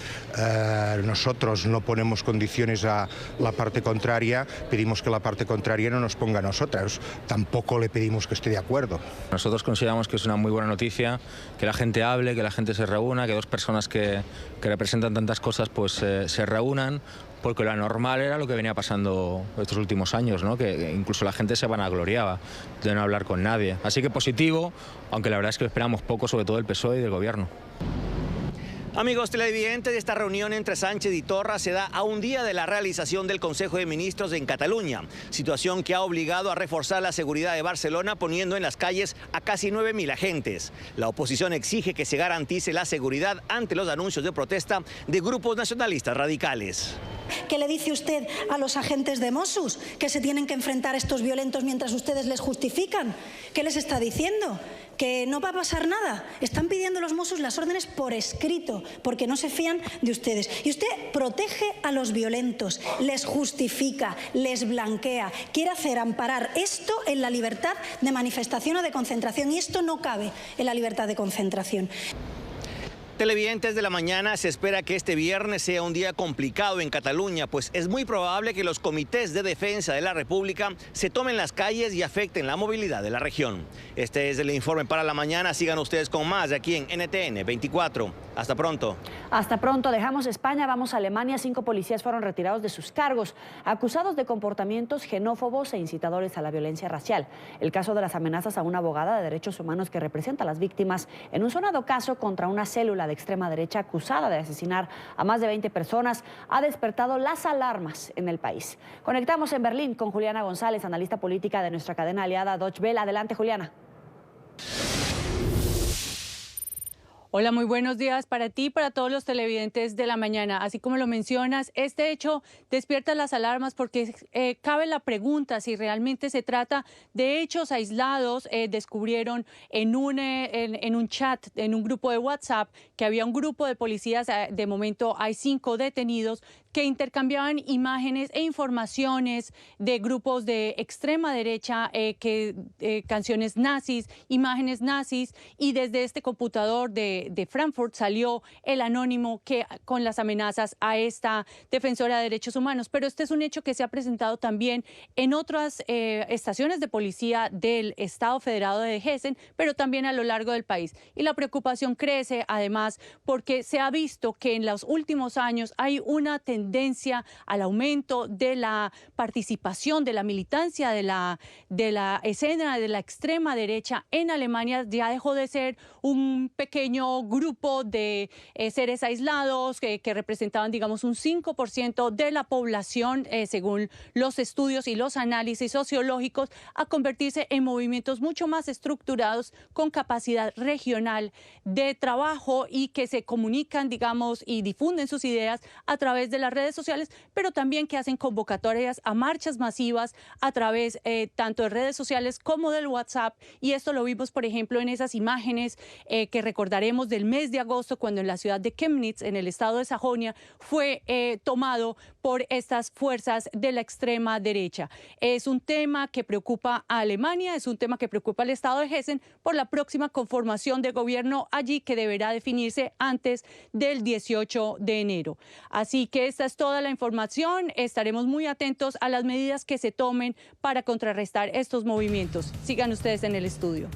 nosotros no ponemos condiciones a la parte contraria, pedimos que la parte contraria no nos ponga a nosotros. Tampoco le pedimos que esté de acuerdo. Nosotros consideramos que es una muy buena noticia que la gente hable, que la gente se reúna, que dos personas que representan tantas cosas pues se reúnan, porque lo normal era lo que venía pasando estos últimos años, ¿no? Que incluso la gente se vanagloriaba de no hablar con nadie. Así que positivo, aunque la verdad es que esperamos poco, sobre todo del PSOE y del gobierno. Amigos televidentes, esta reunión entre Sánchez y Torra se da a un día de la realización del Consejo de Ministros en Cataluña, situación que ha obligado a reforzar la seguridad de Barcelona poniendo en las calles a casi 9.000 agentes. La oposición exige que se garantice la seguridad ante los anuncios de protesta de grupos nacionalistas radicales. ¿Qué le dice usted a los agentes de Mossos que se tienen que enfrentar a estos violentos mientras ustedes les justifican? ¿Qué les está diciendo? ¿Que no va a pasar nada? Están pidiendo los Mossos las órdenes por escrito, porque no se fían de ustedes. Y usted protege a los violentos, les justifica, les blanquea. Quiere hacer amparar esto en la libertad de manifestación o de concentración, y esto no cabe en la libertad de concentración. Televidentes de la mañana, se espera que este viernes sea un día complicado en Cataluña, pues es muy probable que los comités de defensa de la República se tomen las calles y afecten la movilidad de la región. Este es el informe para la mañana. Sigan ustedes con más de aquí en NTN 24. Hasta pronto. Hasta pronto. Dejamos España, vamos a Alemania. 5 policías fueron retirados de sus cargos, acusados de comportamientos xenófobos e incitadores a la violencia racial. El caso de las amenazas a una abogada de derechos humanos que representa a las víctimas en un sonado caso contra una célula de extrema derecha acusada de asesinar a más de 20 personas ha despertado las alarmas en el país. Conectamos en Berlín con Juliana González, analista política de nuestra cadena aliada Deutsche Welle. Adelante, Juliana. Hola, muy buenos días para ti y para todos los televidentes de la mañana. Así como lo mencionas, este hecho despierta las alarmas porque cabe la pregunta si realmente se trata de hechos aislados. Descubrieron en un chat, en un grupo de WhatsApp, que había un grupo de policías. De momento hay 5 detenidos que intercambiaban imágenes e informaciones de grupos de extrema derecha, canciones nazis, imágenes nazis, y desde este computador de Frankfurt salió el anónimo con las amenazas a esta defensora de derechos humanos. Pero este es un hecho que se ha presentado también en otras estaciones de policía del Estado Federado de Hessen, pero también a lo largo del país. Y la preocupación crece además porque se ha visto que en los últimos años hay una tendencia al aumento de la participación, de la militancia de la escena de la extrema derecha en Alemania. Ya dejó de ser un pequeño grupo de seres aislados que representaban, digamos, un 5% de la población, según los estudios y los análisis sociológicos, a convertirse en movimientos mucho más estructurados, con capacidad regional de trabajo y que se comunican, digamos, y difunden sus ideas a través de las redes sociales, pero también que hacen convocatorias a marchas masivas a través tanto de redes sociales como del WhatsApp. Y esto lo vimos, por ejemplo, en esas imágenes que recordaremos hablamos del mes de agosto, cuando en la ciudad de Chemnitz, en el estado de Sajonia, fue tomado por estas fuerzas de la extrema derecha. Es un tema que preocupa a Alemania, es un tema que preocupa al estado de Hessen por la próxima conformación de gobierno allí, que deberá definirse antes del 18 de enero. Así que esta es toda la información. Estaremos muy atentos a las medidas que se tomen para contrarrestar estos movimientos. Sigan ustedes en el estudio.